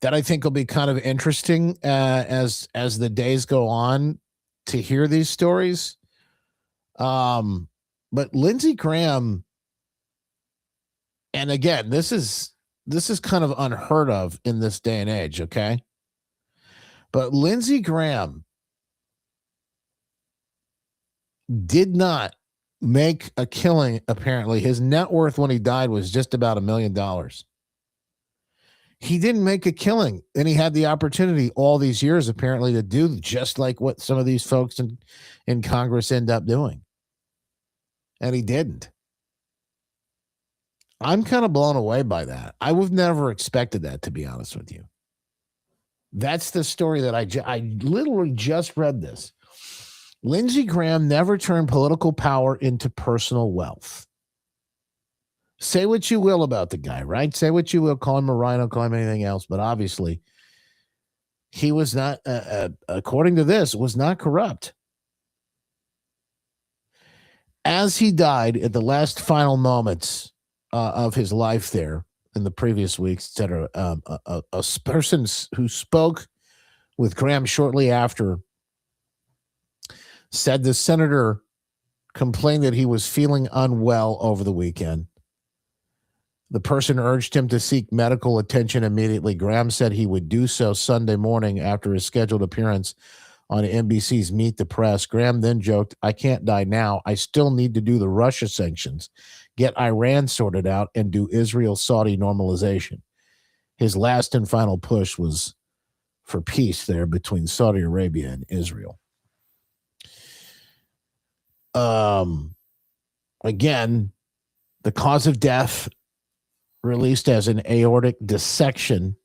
that I think will be kind of interesting as the days go on to hear these stories. But Lindsey Graham, and again, this is kind of unheard of in this day and age, okay? But Lindsey Graham did not make a killing, apparently. His net worth when he died was just about $1 million. He didn't make a killing, and he had the opportunity all these years, apparently, to do just like what some of these folks in Congress end up doing. And he didn't. I'm kind of blown away by that. I would never expected that, to be honest with you. That's the story that I literally just read this. Lindsey Graham never turned political power into personal wealth. Say what you will about the guy, right? Say what you will, call him a rhino, call him anything else, but obviously he was not, according to this, was not corrupt. As he died at the last final moments of his life there in the previous weeks, etc., a person who spoke with Graham shortly after said the senator complained that he was feeling unwell over the weekend. The person urged him to seek medical attention immediately. Graham said he would do so Sunday morning after his scheduled appearance on NBC's Meet the Press. Graham then joked, "I can't die now. I still need to do the Russia sanctions, get Iran sorted out, and do Israel-Saudi normalization." His last and final push was for peace there between Saudi Arabia and Israel. Again, the cause of death released as an aortic dissection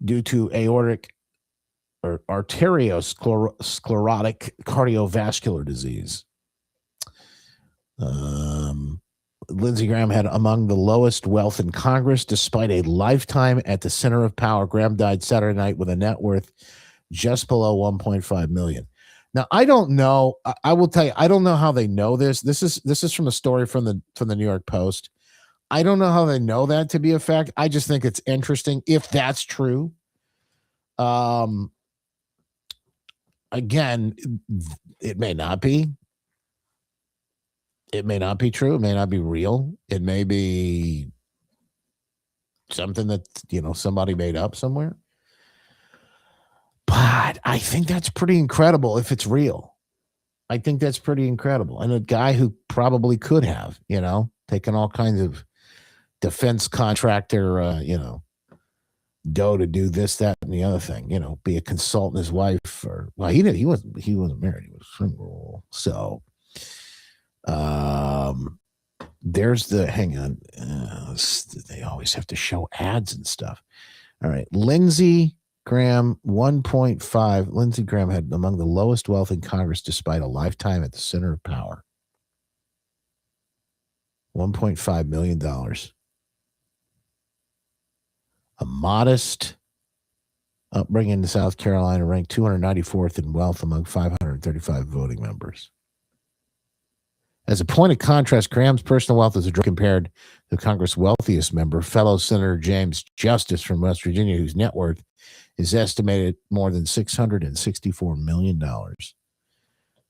due to aortic or arteriosclerotic cardiovascular disease. Lindsey Graham had among the lowest wealth in Congress despite a lifetime at the center of power. Graham died Saturday night with a net worth just below $1.5 million. Now, I don't know. I will tell you, I don't know how they know this. This is from a story from the New York Post. I don't know how they know that to be a fact. I just think it's interesting if that's true. Again, it may not be. It may not be true. It may not be real. It may be something that, somebody made up somewhere. But I think that's pretty incredible if it's real. I think that's pretty incredible. And a guy who probably could have, taken all kinds of defense contractor, dough to do this, that, and the other thing, be a consultant, his wife, or, well, he wasn't married. He was single. So, there's the, hang on. They always have to show ads and stuff. All right. Lindsey
Graham, 1.5. Lindsey Graham had among the lowest wealth in Congress despite a lifetime at the center of power. $1.5 million. A modest upbringing in South Carolina, ranked 294th in wealth among 535 voting members. As a point of contrast, Graham's personal wealth is compared to Congress' wealthiest member, fellow Senator James Justice from West Virginia, whose net worth is estimated more than $664 million,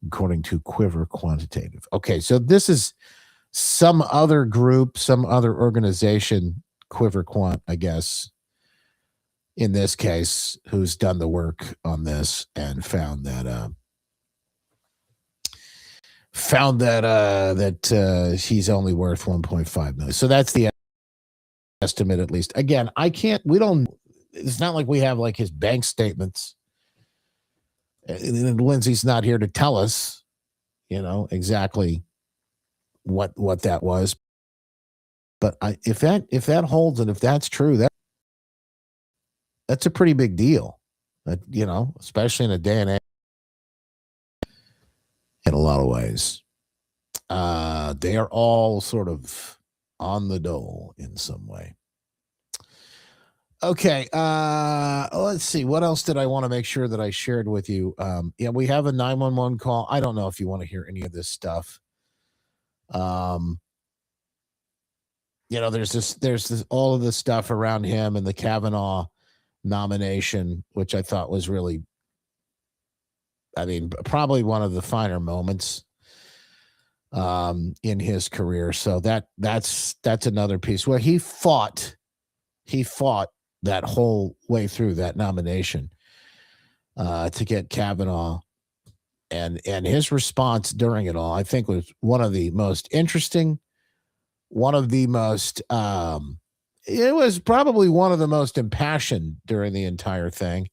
according to Quiver Quantitative. Okay, so this is some other group, some other organization, Quiver Quant, I guess, in this case, who's done the work on this and found that he's only worth 1.5 million. So that's the estimate, at least. Again, it's not like we have like his bank statements. And Lindsay's not here to tell us, exactly what that was. But if that holds and if that's true, that's a pretty big deal. Especially in a day and age. In a lot of ways, they are all sort of on the dole in some way. Okay, let's see. What else did I want to make sure that I shared with you? We have a 911 call. I don't know if you want to hear any of this stuff. There's this all of this stuff around him and the Kavanaugh nomination, which I thought was really, probably one of the finer moments in his career. So that's another piece where he fought that whole way through that nomination to get Kavanaugh, and his response during it all, I think, was one of the most interesting, it was probably one of the most impassioned during the entire thing.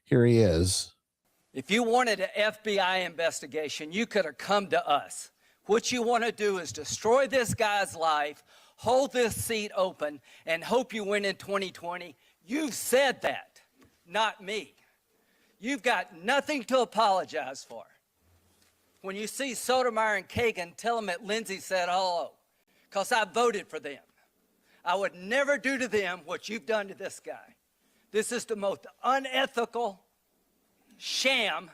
Here he is.
If you wanted an FBI investigation, you could have come to us. What you want to do is destroy this guy's life, hold this seat open, and hope you win in 2020. You've said that, not me. You've got nothing to apologize for. When you see Sotomayor and Kagan, tell them that Lindsay said hello, because I voted for them. I would never do to them what you've done to this guy. This is the most unethical sham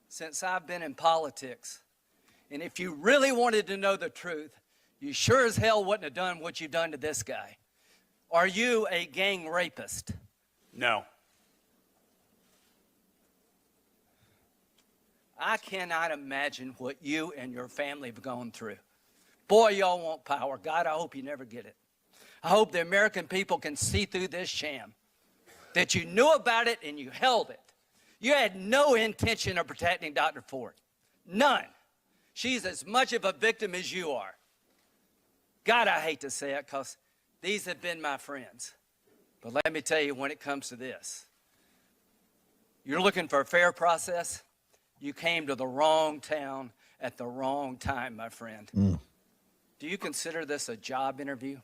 since I've been in politics. And if you really wanted to know the truth, you sure as hell wouldn't have done what you've done to this guy. Are you a gang rapist?
No.
I cannot imagine what you and your family have gone through. Boy, y'all want power. God, I hope you never get it. I hope the American people can see through this sham, that you knew about it and you held it. You had no intention of protecting Dr. Ford. None. She's as much of a victim as you are. God, I hate to say it, because these have been my friends. But let me tell you, when it comes to this, you're looking for a fair process. You came to the wrong town at the wrong time, my friend. Do you consider this a job interview?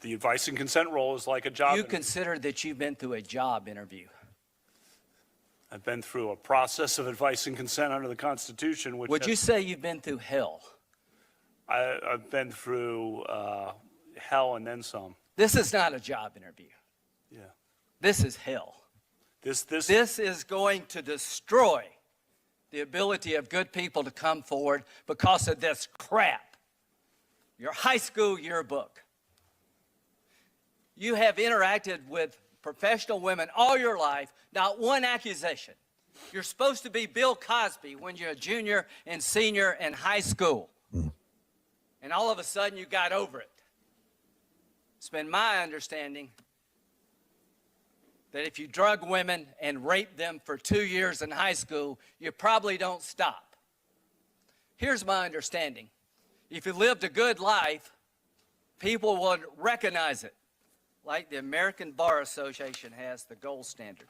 The advice and consent role is like a job interview.
Consider that you've been through a job interview?
I've been through a process of advice and consent under the Constitution.
Would you say you've been through hell?
I've been through hell and then some.
This is not a job interview.
Yeah.
This is hell. This is going to destroy the ability of good people to come forward because of this crap. Your high school yearbook. You have interacted with professional women all your life, not one accusation. You're supposed to be Bill Cosby when you're a junior and senior in high school. And all of a sudden you got over it. It's been my understanding that if you drug women and rape them for 2 years in high school, you probably don't stop. Here's my understanding. If you lived a good life, people would recognize it, like the American Bar Association has the gold standard.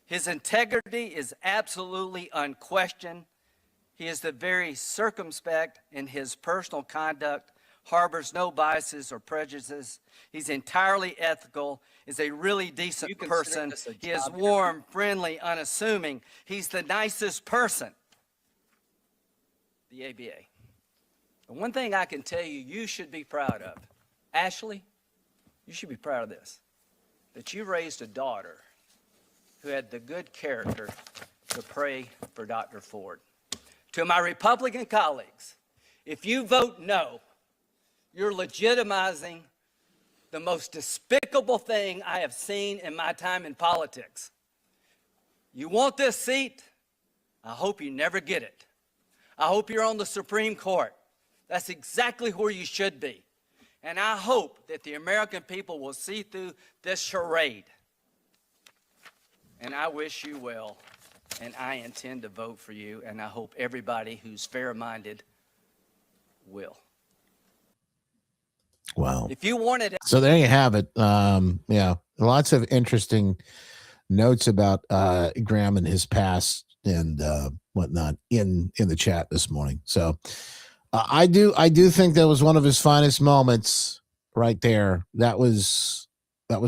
His integrity is absolutely unquestioned. He is the very circumspect in his personal conduct, harbors no biases or prejudices. He's entirely ethical, is a really decent person. He is warm, friendly, unassuming. He's the nicest person. The ABA. And one thing I can tell you, you should be proud of. Ashley, you should be proud of this, that you raised a daughter who had the good character to pray for Dr. Ford. To my Republican colleagues, if you vote no, you're legitimizing the most despicable thing I have seen in my time in politics. You want this seat? I hope you never get it. I hope you're on the Supreme Court. That's exactly where you should be. And I hope that the American people will see through this charade. And I wish you well, and I intend to vote for you, and I hope everybody who's fair-minded will.
Wow.
If you wanted it.
So there you have it. Yeah, lots of interesting notes about Graham and his past and whatnot in the chat this morning. So I do think that was one of his finest moments right there. That was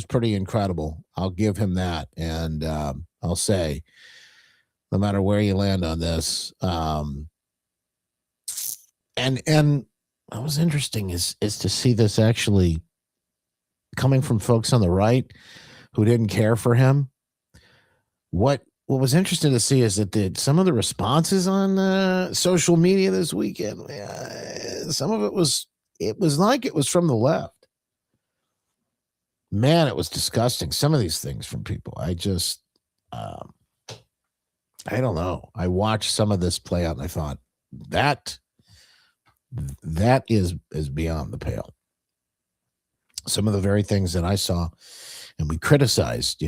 pretty incredible. I'll give him that, and I'll say, no matter where you land on this, and what was interesting is to see this actually coming from folks on the right who didn't care for him. What was interesting to see is that some of the responses on social media this weekend, some of it was like it was from the left. Man, it was disgusting. Some of these things from people. I just, I don't know. I watched some of this play out and I thought that is beyond the pale. Some of the very things that I saw and we criticized,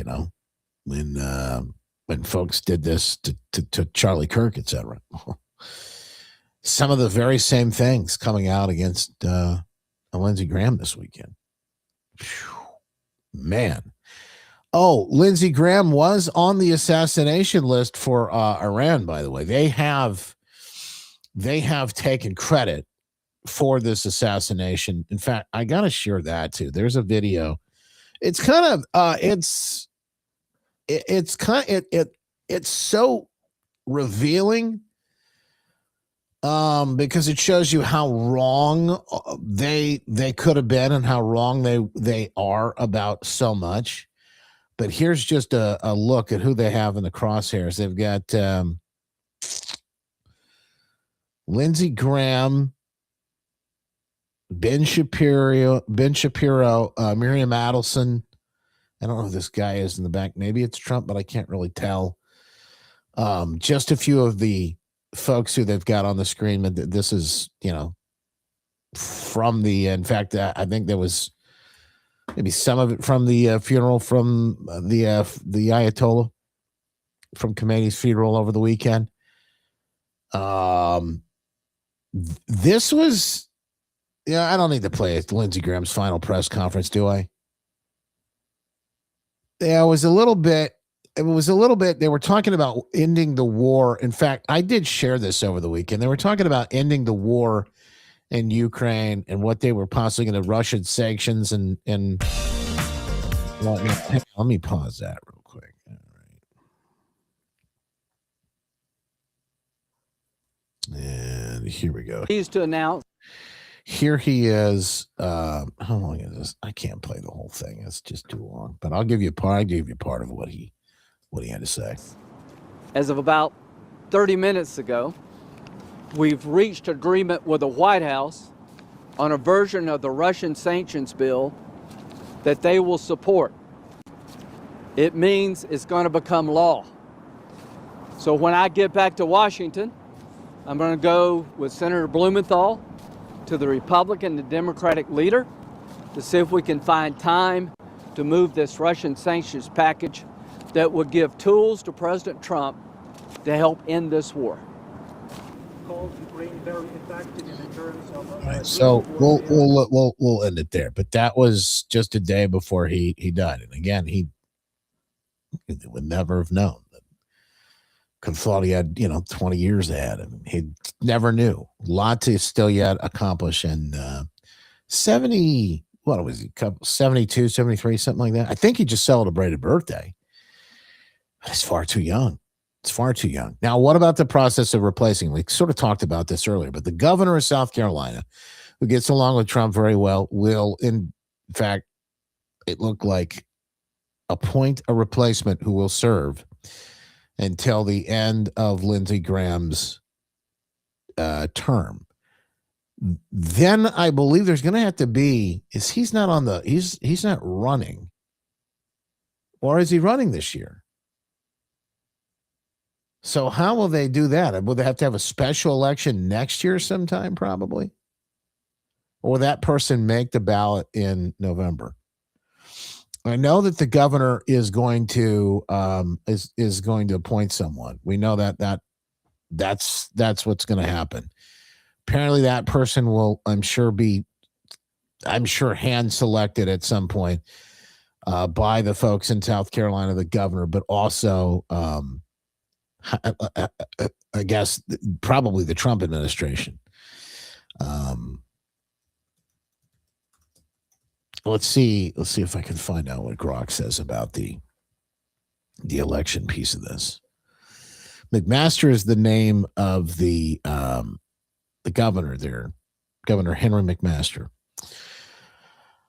when folks did this to Charlie Kirk, etc. Some of the very same things coming out against Lindsey Graham this weekend. Whew, man. Oh, Lindsey Graham was on the assassination list for Iran, by the way. They have taken credit for this assassination. In fact, I got to share that too. There's a video. It's kind of it's so revealing because it shows you how wrong they could have been and how wrong they are about so much. But here's just a look at who they have in the crosshairs. They've got Lindsey Graham, Ben Shapiro, Miriam Adelson. I don't know who this guy is in the back. Maybe it's Trump, but I can't really tell. Just a few of the folks who they've got on the screen. This is, from the, in fact, I think there was maybe some of it from the funeral from the Ayatollah from Khomeini's funeral over the weekend. This was, I don't need to play it. Lindsey Graham's final press conference, do I? Yeah, it was a little bit, they were talking about ending the war. In fact, I did share this over the weekend. They were talking about ending the war in Ukraine and what they were possibly going to Russian sanctions and let me pause that real quick. All right. And here we go.
Pleased to announce.
Here he is. How long is this? I can't play the whole thing. It's just too long. But I'll give you part of what he had to say.
As of about 30 minutes ago, we've reached agreement with the White House on a version of the Russian sanctions bill that they will support. It means it's going to become law. So when I get back to Washington, I'm going to go with Senator Blumenthal to the Republican and Democratic leader to see if we can find time to move this Russian sanctions package that would give tools to President Trump to help end this war.
All right, so we'll end it there. But that was just a day before he died, and again, he would never have known that. Could have thought he had 20 years ahead of him. He never knew. A lot to still yet accomplish, and what was he, 72, 73, something like that. I think he just celebrated birthday. It's far too young. It's far too young. Now, what about the process of replacing? We sort of talked about this earlier, but the governor of South Carolina, who gets along with Trump very well, will, in fact, it looked like, appoint a replacement who will serve until the end of Lindsey Graham's term. Then I believe there's going to have to be, he's not running, or is he running this year? So how will they do that? Will they have to have a special election next year sometime, probably? Or will that person make the ballot in November? I know that the governor is going to is going to appoint someone. We know that's what's going to happen. Apparently, that person will, I'm sure, hand selected at some point by the folks in South Carolina, the governor, but also, I guess, probably the Trump administration. Let's see if I can find out what Grok says about the election piece of this. McMaster is the name of the governor there, Governor Henry McMaster.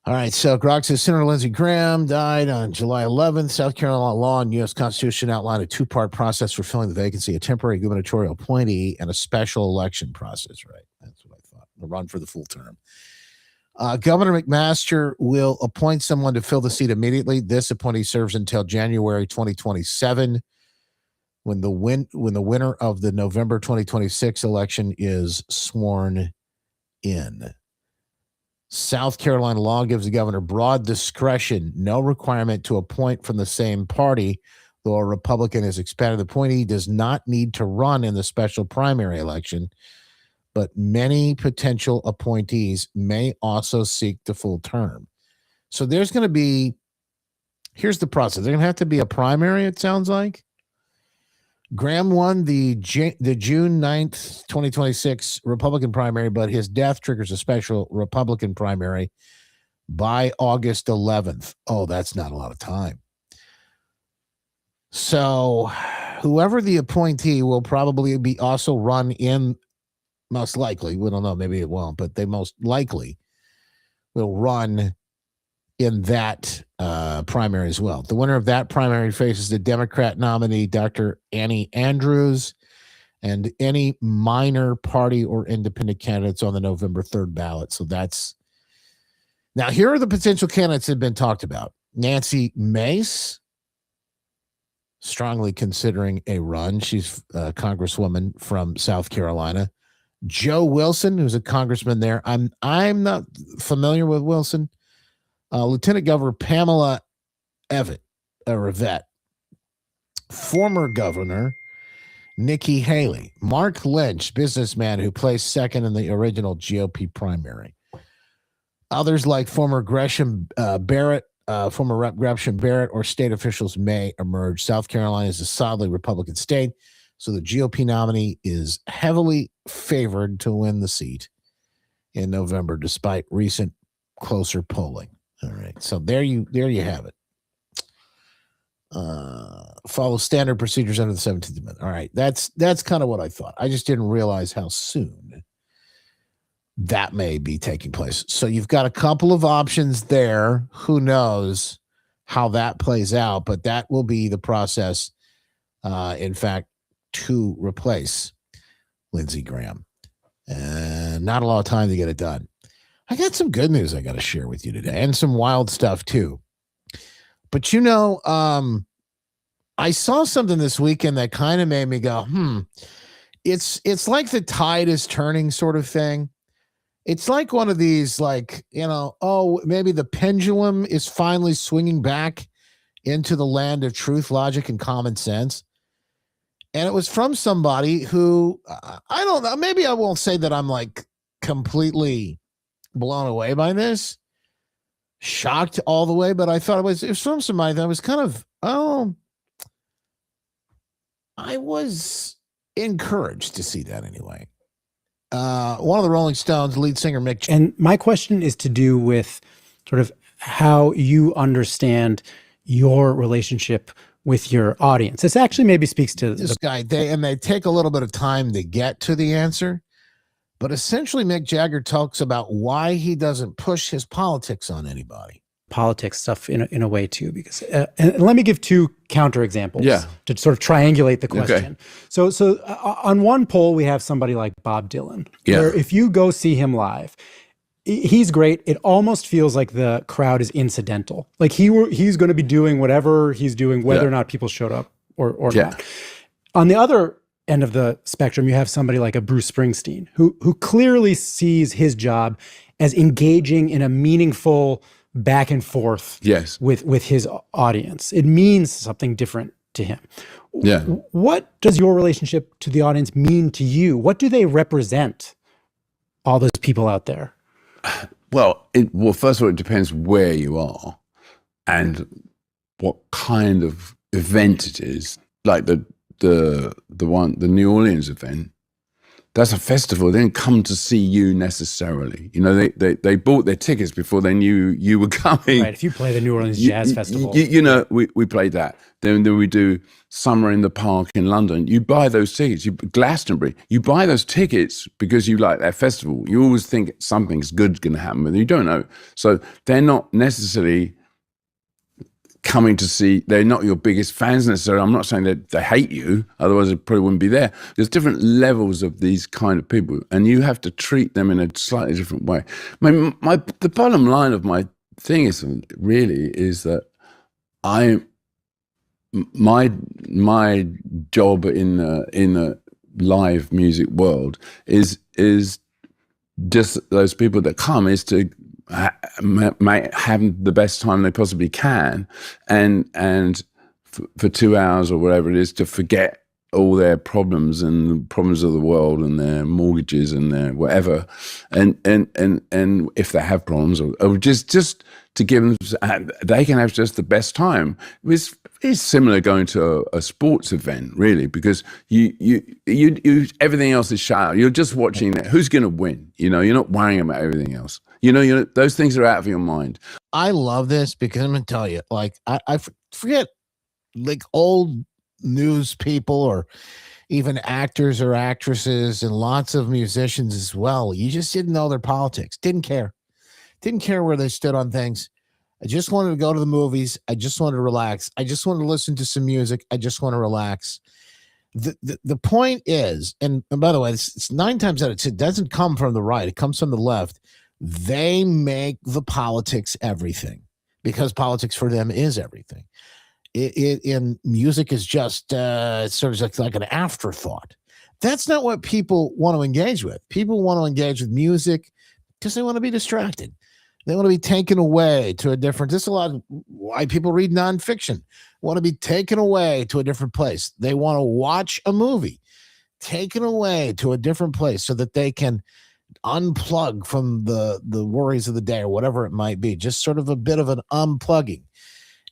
All right, so Grok says Senator Lindsey Graham died on July 11th. South Carolina law and U.S. Constitution outline a two-part process for filling the vacancy: a temporary gubernatorial appointee and a special election process. Right, that's what I thought. A run for the full term. Governor McMaster will appoint someone to fill the seat immediately. This appointee serves until January 2027, when the winner of the November 2026 election is sworn in. South Carolina law gives the governor broad discretion, no requirement to appoint from the same party, though a Republican is expected. The appointee does not need to run in the special primary election, but many potential appointees may also seek the full term. So there's going to be, here's the process. There's going to have to be a primary, it sounds like. Graham won the June 9th, 2026 Republican primary, but his death triggers a special Republican primary by August 11th. Oh, that's not a lot of time. So whoever the appointee will probably be also run in, most likely, we don't know, maybe it won't, but they most likely will run in that primary as well. The winner of that primary faces the Democrat nominee, Dr. Annie Andrews, and any minor party or independent candidates on the November 3rd ballot. So that's, now here are the potential candidates that have been talked about. Nancy Mace, strongly considering a run. She's a congresswoman from South Carolina. Joe Wilson, who's a congressman there. I'm not familiar with Wilson. Lieutenant Governor Pamela Rivette. Former Governor Nikki Haley. Mark Lynch, businessman who placed second in the original GOP primary. Others like former Rep Gresham Barrett, or state officials may emerge. South Carolina is a solidly Republican state, so the GOP nominee is heavily favored to win the seat in November, despite recent closer polling. All right, so there you have it. Follow standard procedures under the 17th Amendment. All right, that's kind of what I thought. I just didn't realize how soon that may be taking place. So you've got a couple of options there. Who knows how that plays out, but that will be the process, in fact, to replace Lindsey Graham. And not a lot of time to get it done. I got some good news I got to share with you today, and some wild stuff too. But I saw something this weekend that kind of made me go, it's like the tide is turning sort of thing. It's like one of these, like, maybe the pendulum is finally swinging back into the land of truth, logic, and common sense. And it was from somebody who, I don't know, maybe I won't say that I'm like completely blown away by this, shocked all the way, but I thought it was from somebody that was kind of, I was encouraged to see that anyway. one of the Rolling Stones, lead singer Mick.
And my question is to do with sort of how you understand your relationship with your audience. This actually maybe speaks to
this guy. They take a little bit of time to get to the answer, but essentially Mick Jagger talks about why he doesn't push his politics on anybody.
Politics stuff in a way too, because and let me give two counter examples to sort of triangulate the question. Okay. So on one poll we have somebody like Bob Dylan, where if you go see him live, he's great. It almost feels like the crowd is incidental. Like he's going to be doing whatever he's doing, whether or not people showed up or not. On the other end of the spectrum, you have somebody like a Bruce Springsteen, who clearly sees his job as engaging in a meaningful back and forth with his audience. It means something different to him.
Yeah.
What does your relationship to the audience mean to you? What do they represent, all those people out there?
Well, first of all, it depends where you are and what kind of event it is. Like the New Orleans event, that's a festival. They didn't come to see you necessarily. You know, they bought their tickets before they knew you were coming.
Right. If you play the New Orleans Jazz Festival,
you know, we played that. Then we do Summer in the Park in London. You buy those tickets. Glastonbury. You buy those tickets because you like that festival. You always think something's good's going to happen, but you don't know. So they're not necessarily coming to see, they're not your biggest fans necessarily. I'm not saying that they hate you, otherwise it probably wouldn't be there. There's different levels of these kind of people, and you have to treat them in a slightly different way. I mean, the bottom line of my thing is that my job in the live music world is just those people that come is to have the best time they possibly can, and for 2 hours or whatever it is, to forget all their problems and the problems of the world and their mortgages and their whatever, and if they have problems, or just to give them, they can have just the best time. It's similar going to a sports event, really, because you everything else is shut out. You're just watching who's going to win. You know, you're not worrying about everything else. You know, those things are out of your mind.
I love this because I'm going to tell you, like, I forget, like, old news people or even actors or actresses and lots of musicians as well. You just didn't know their politics. Didn't care where they stood on things. I just wanted to go to the movies. I just wanted to relax. I just wanted to listen to some music. I just want to relax. The point is, and by the way, it's 9 times out of 10, it doesn't come from the right. It comes from the left. They make the politics everything because politics for them is everything. In music is just sort of like an afterthought. That's not what people want to engage with. People want to engage with music because they want to be distracted. They want to be taken away to a different. This is a lot of why people read nonfiction. Want to be taken away to a different place. They want to watch a movie, taken away to a different place so that they can unplug from the worries of the day or whatever it might be. Just sort of a bit of an unplugging.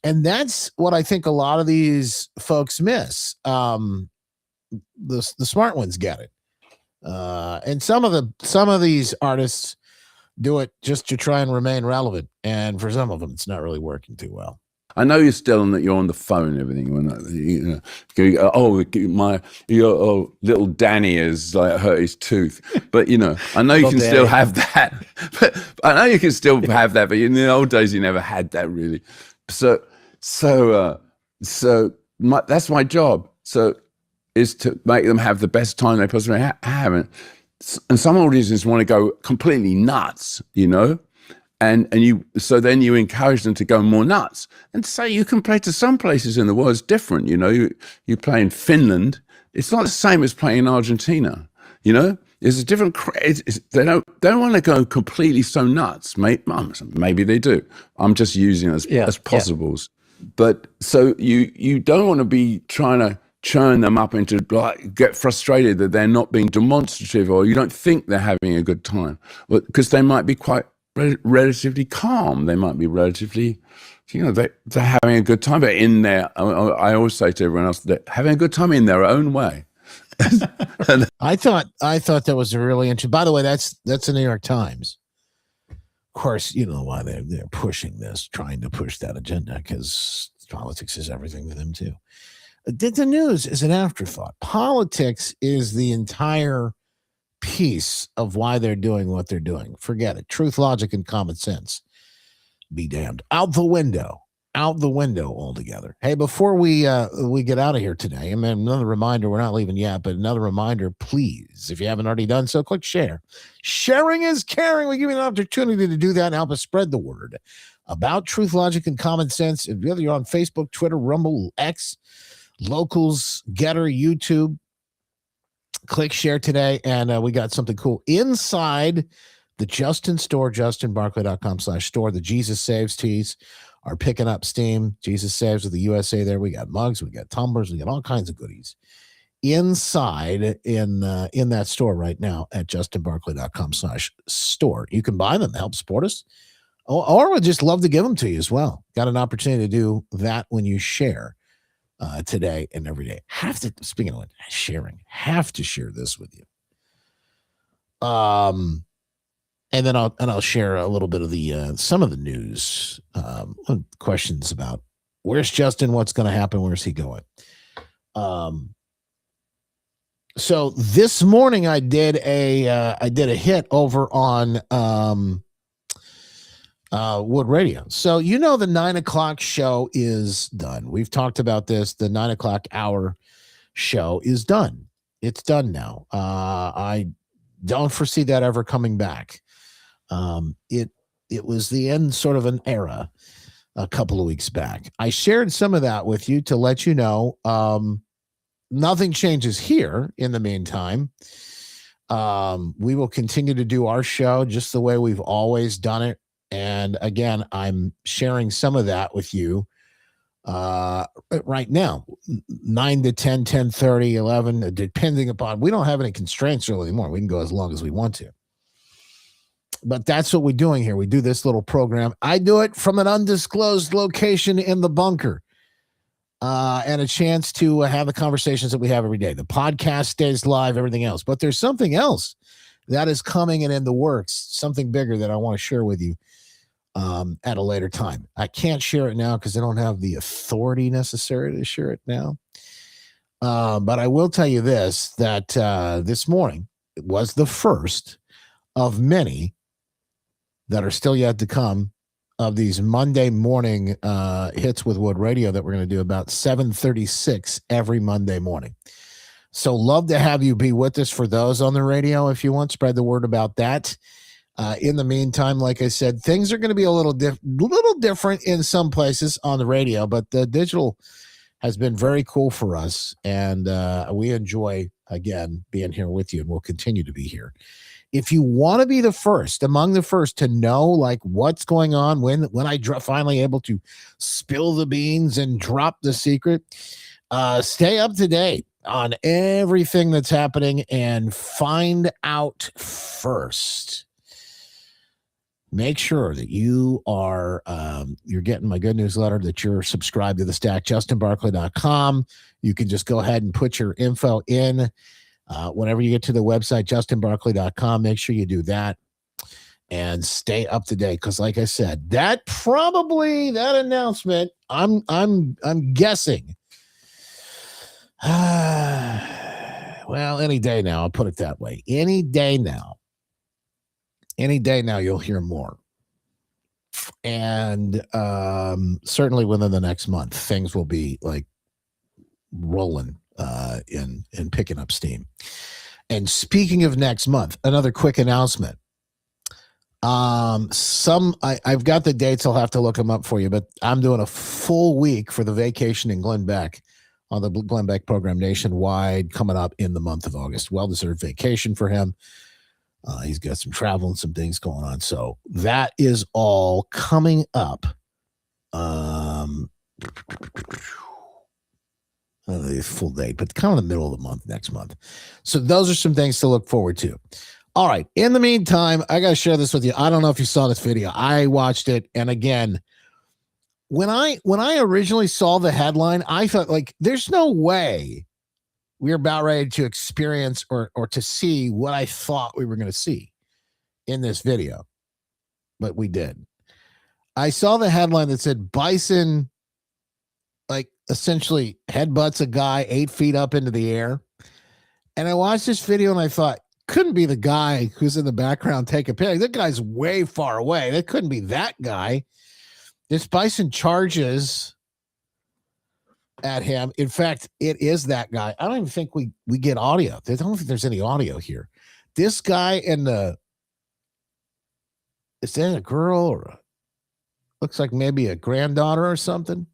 And that's what I think a lot of these folks miss. The smart ones get it. And some of these artists do it just to try and remain relevant. And for some of them, it's not really working too well.
I know you're on the phone and everything. When little Danny has like hurt his tooth, but I know you can still have that. But in the old days, you never had that really. So that's my job. So is to make them have the best time they possibly have. And some audiences want to go completely nuts, and then you encourage them to go more nuts. And so you can play to some places in the world. It's different, you play in Finland. It's not the same as playing in Argentina, It's a different. They don't want to go completely so nuts. Maybe they do. I'm just using it as possibles. Yeah. But so you don't want to be trying to churn them up into get frustrated that they're not being demonstrative, or you don't think they're having a good time, because they might be quite relatively calm. They might be relatively, they're having a good time, but in their. I always say to everyone else that having a good time in their own way.
I thought that was a really interesting. By the way, that's the New York Times. Of course, you know why they're pushing this, trying to push that agenda, because politics is everything to them too. The news is an afterthought. Politics is the entire piece of why they're doing what they're doing. Forget it. Truth, logic, and common sense be damned. Out the window altogether. Hey, before we get out of here today, I mean, another reminder, we're not leaving yet, but another reminder, please, if you haven't already done so, click share. Sharing is caring. We give you an opportunity to do that and help us spread the word about truth, logic, and common sense. Whether you're on Facebook, Twitter, Rumble, X, Locals, Getter, YouTube, click share today, and we got something cool inside the Justin store, justinbarclay.com/store. The Jesus Saves tees are picking up steam. Jesus Saves with the USA there. We got mugs, we got tumblers, we got all kinds of goodies inside in that store right now at justinbarclay.com/store. You can buy them, help support us, or we'd just love to give them to you as well. Got an opportunity to do that when you share today and every day. Speaking of sharing, have to share this with you. And then I'll share a little bit of the some of the news, questions about where's Justin, what's going to happen, where's he going. So this morning I did a hit over on Wood Radio. So the 9:00 show is done. We've talked about this. The 9:00 hour show is done. It's done now. I don't foresee that ever coming back. It was the end sort of an era a couple of weeks back. I shared some of that with you to let you know nothing changes here in the meantime. We will continue to do our show just the way we've always done it. And again, I'm sharing some of that with you right now, 9 to 10, 10:30, 11, depending upon, we don't have any constraints really anymore. We can go as long as we want to. But that's what we're doing here. We do this little program. I do it from an undisclosed location in the bunker, and a chance to have the conversations that we have every day. The podcast stays live, everything else. But there's something else that is coming and in the works, something bigger that I want to share with you at a later time. I can't share it now because I don't have the authority necessary to share it now. But I will tell you this, that this morning it was the first of many that are still yet to come of these Monday morning hits with Wood Radio that we're going to do about 7:36 every Monday morning. So love to have you be with us for those on the radio if you want. Spread the word about that. In the meantime, like I said, things are going to be a little different in some places on the radio, but the digital has been very cool for us, and we enjoy, again, being here with you, and we'll continue to be here. If you want to be the first, among the first to know like what's going on, when I finally able to spill the beans and drop the secret, stay up to date on everything that's happening and find out first. Make sure that you are you're getting my good newsletter, that you're subscribed to the stack, justinbarclay.com. You can just go ahead and put your info in. Whenever you get to the website, justinbarclay.com, make sure you do that and stay up to date. Because like I said, that announcement, I'm guessing, well, any day now, I'll put it that way. Any day now, you'll hear more. And certainly within the next month, things will be like rolling in picking up steam. And speaking of next month, another quick announcement. I've got the dates. I'll have to look them up for you, but I'm doing a full week for the vacation in Glen Beck on the Glen Beck program nationwide coming up in the month of August. Well-deserved vacation for him. He's got some travel and some things going on. So that is all coming up. The full date, but kind of the middle of the month next month. So those are some things to look forward to. All right. In the meantime, I got to share this with you. I don't know if you saw this video. I watched it. And again, when I originally saw the headline, I thought like, there's no way we're about ready to experience or to see what I thought we were going to see in this video. But we did. I saw the headline that said bison, like, essentially headbutts a guy 8 feet up into the air. And I watched this video and I thought, couldn't be the guy who's in the background taking pictures. That guy's way far away. That couldn't be that guy. This bison charges at him. In fact, it is that guy. I don't even think we get audio. I don't think there's any audio here. This guy and is that a girl or looks like maybe a granddaughter or something?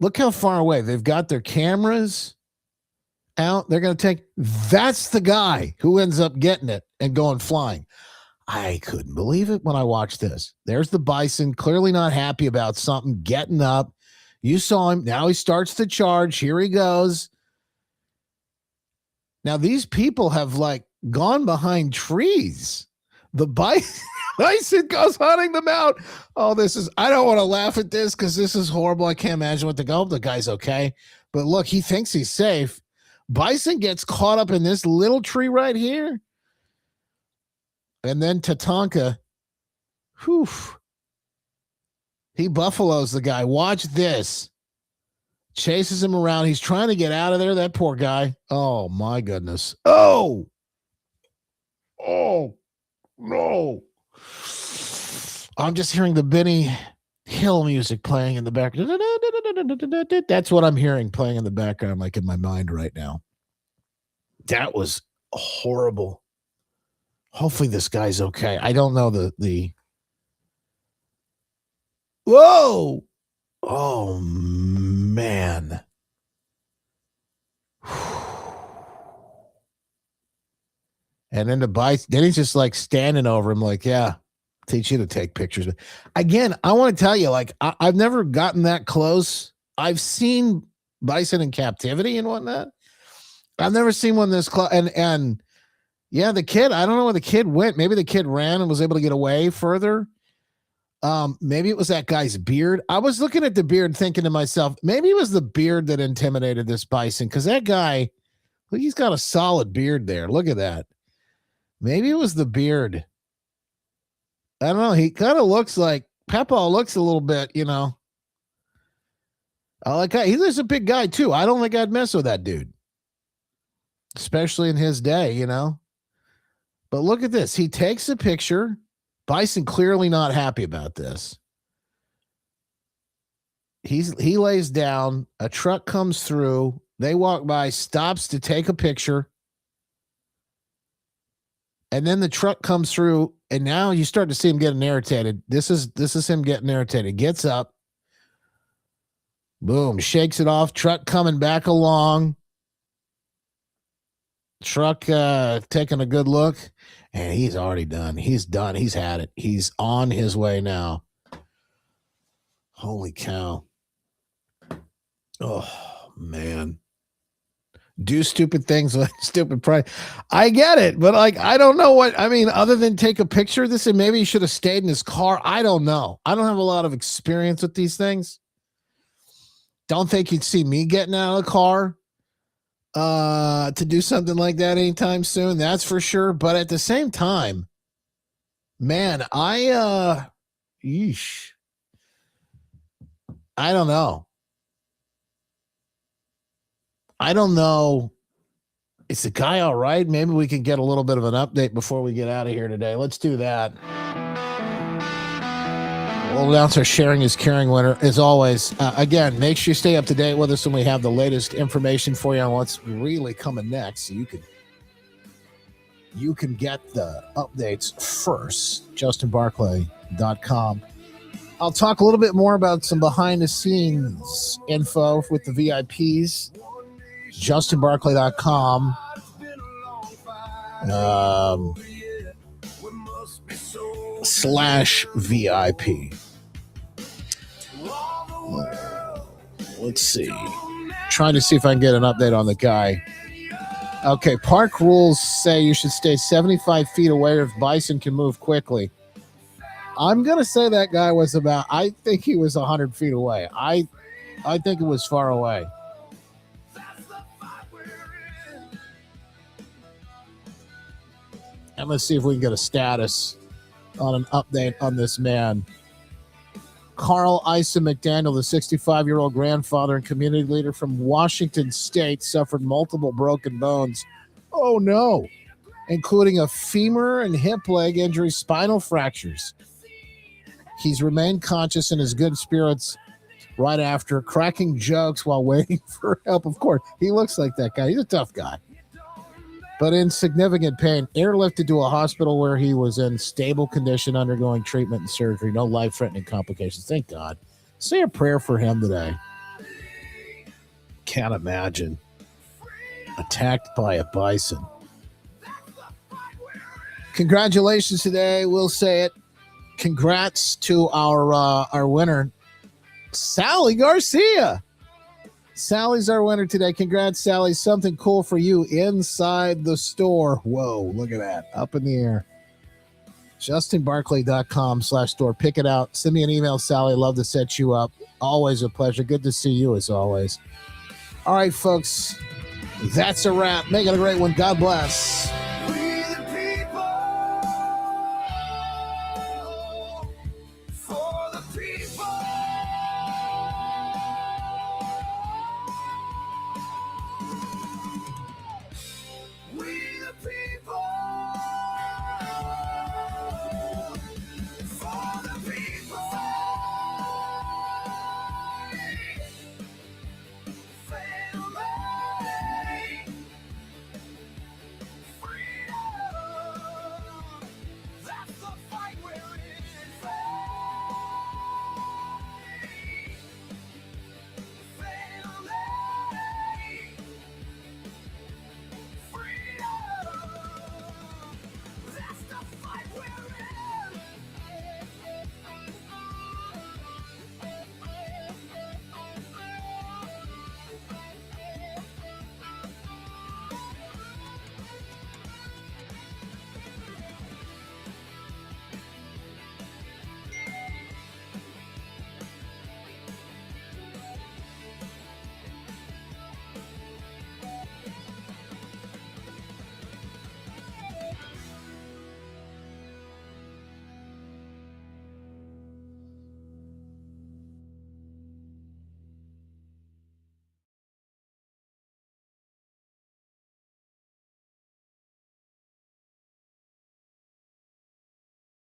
Look how far away. They've got their cameras out. They're going to take. That's the guy who ends up getting it and going flying. I couldn't believe it when I watched this. There's the bison, clearly not happy about something, getting up. You saw him. Now he starts to charge. Here he goes. Now these people have like gone behind trees. The bison goes hunting them out. Oh, I don't want to laugh at this because this is horrible. I can't imagine what to go. The guy's okay. But look, he thinks he's safe. Bison gets caught up in this little tree right here. And then Tatanka, he buffaloes the guy. Watch this. Chases him around. He's trying to get out of there. That poor guy. Oh, my goodness. Oh, no. I'm just hearing the Benny Hill music playing in the background. That's what I'm hearing playing in the background, like in my mind right now. That was horrible. Hopefully this guy's okay. I don't know the Whoa! Oh, man. And then then he's just like standing over him like, yeah, teach you to take pictures. Again, I want to tell you, like, I've never gotten that close. I've seen bison in captivity and whatnot. I've never seen one this close. And yeah, the kid, I don't know where the kid went. Maybe the kid ran and was able to get away further. Maybe it was that guy's beard. I was looking at the beard thinking to myself, maybe it was the beard that intimidated this bison, because that guy, look, he's got a solid beard there. Look at that. Maybe it was the beard. I don't know. He kind of looks like Peppa looks a little bit, you know. He's a big guy too. I don't think I'd mess with that dude, especially in his day, you know. But look at this. He takes a picture. Bison clearly not happy about this. He lays down. A truck comes through. They walk by, stops to take a picture. And then the truck comes through, and now you start to see him getting irritated. This is him getting irritated. Gets up. Boom, shakes it off. Truck coming back along. Truck taking a good look, and he's already done. He's done. He's had it. He's on his way now. Holy cow. Oh, man. Do stupid things with stupid price. I get it, but like, I don't know what, I mean, other than take a picture of this, and maybe he should have stayed in his car. I don't know. I don't have a lot of experience with these things. Don't think you'd see me getting out of the car to do something like that anytime soon. That's for sure. But at the same time, man, I don't know. I don't know. Is the guy all right? Maybe we can get a little bit of an update before we get out of here today. Let's do that. We'll announce our Sharing is Caring winner. As always, again, make sure you stay up to date with us when we have the latest information for you on what's really coming next. So you can get the updates first. JustinBarclay.com. I'll talk a little bit more about some behind-the-scenes info with the VIPs. JustinBarclay.com. /VIP. Let's see. Trying to see if I can get an update on the guy. Okay, park rules say you should stay 75 feet away if bison can move quickly. I'm going to say that guy was I think he was 100 feet away. I think it was far away. And let's see if we can get a status on an update on this man. Carl Ison McDaniel, the 65-year-old grandfather and community leader from Washington State, suffered multiple broken bones. Oh, no. Including a femur and hip leg injury, spinal fractures. He's remained conscious and in good spirits right after, cracking jokes while waiting for help. Of course, he looks like that guy. He's a tough guy. But in significant pain, airlifted to a hospital where he was in stable condition, undergoing treatment and surgery. No life-threatening complications. Thank God. Say a prayer for him today. Can't imagine. Attacked by a bison. Congratulations today. We'll say it. Congrats to our winner, Sally Garcia. Sally's our winner today. Congrats, Sally. Something cool for you inside the store. Whoa, look at that. Up in the air. JustinBarclay.com/store. Pick it out. Send me an email, Sally. Love to set you up. Always a pleasure. Good to see you as always. All right, folks. That's a wrap. Make it a great one. God bless.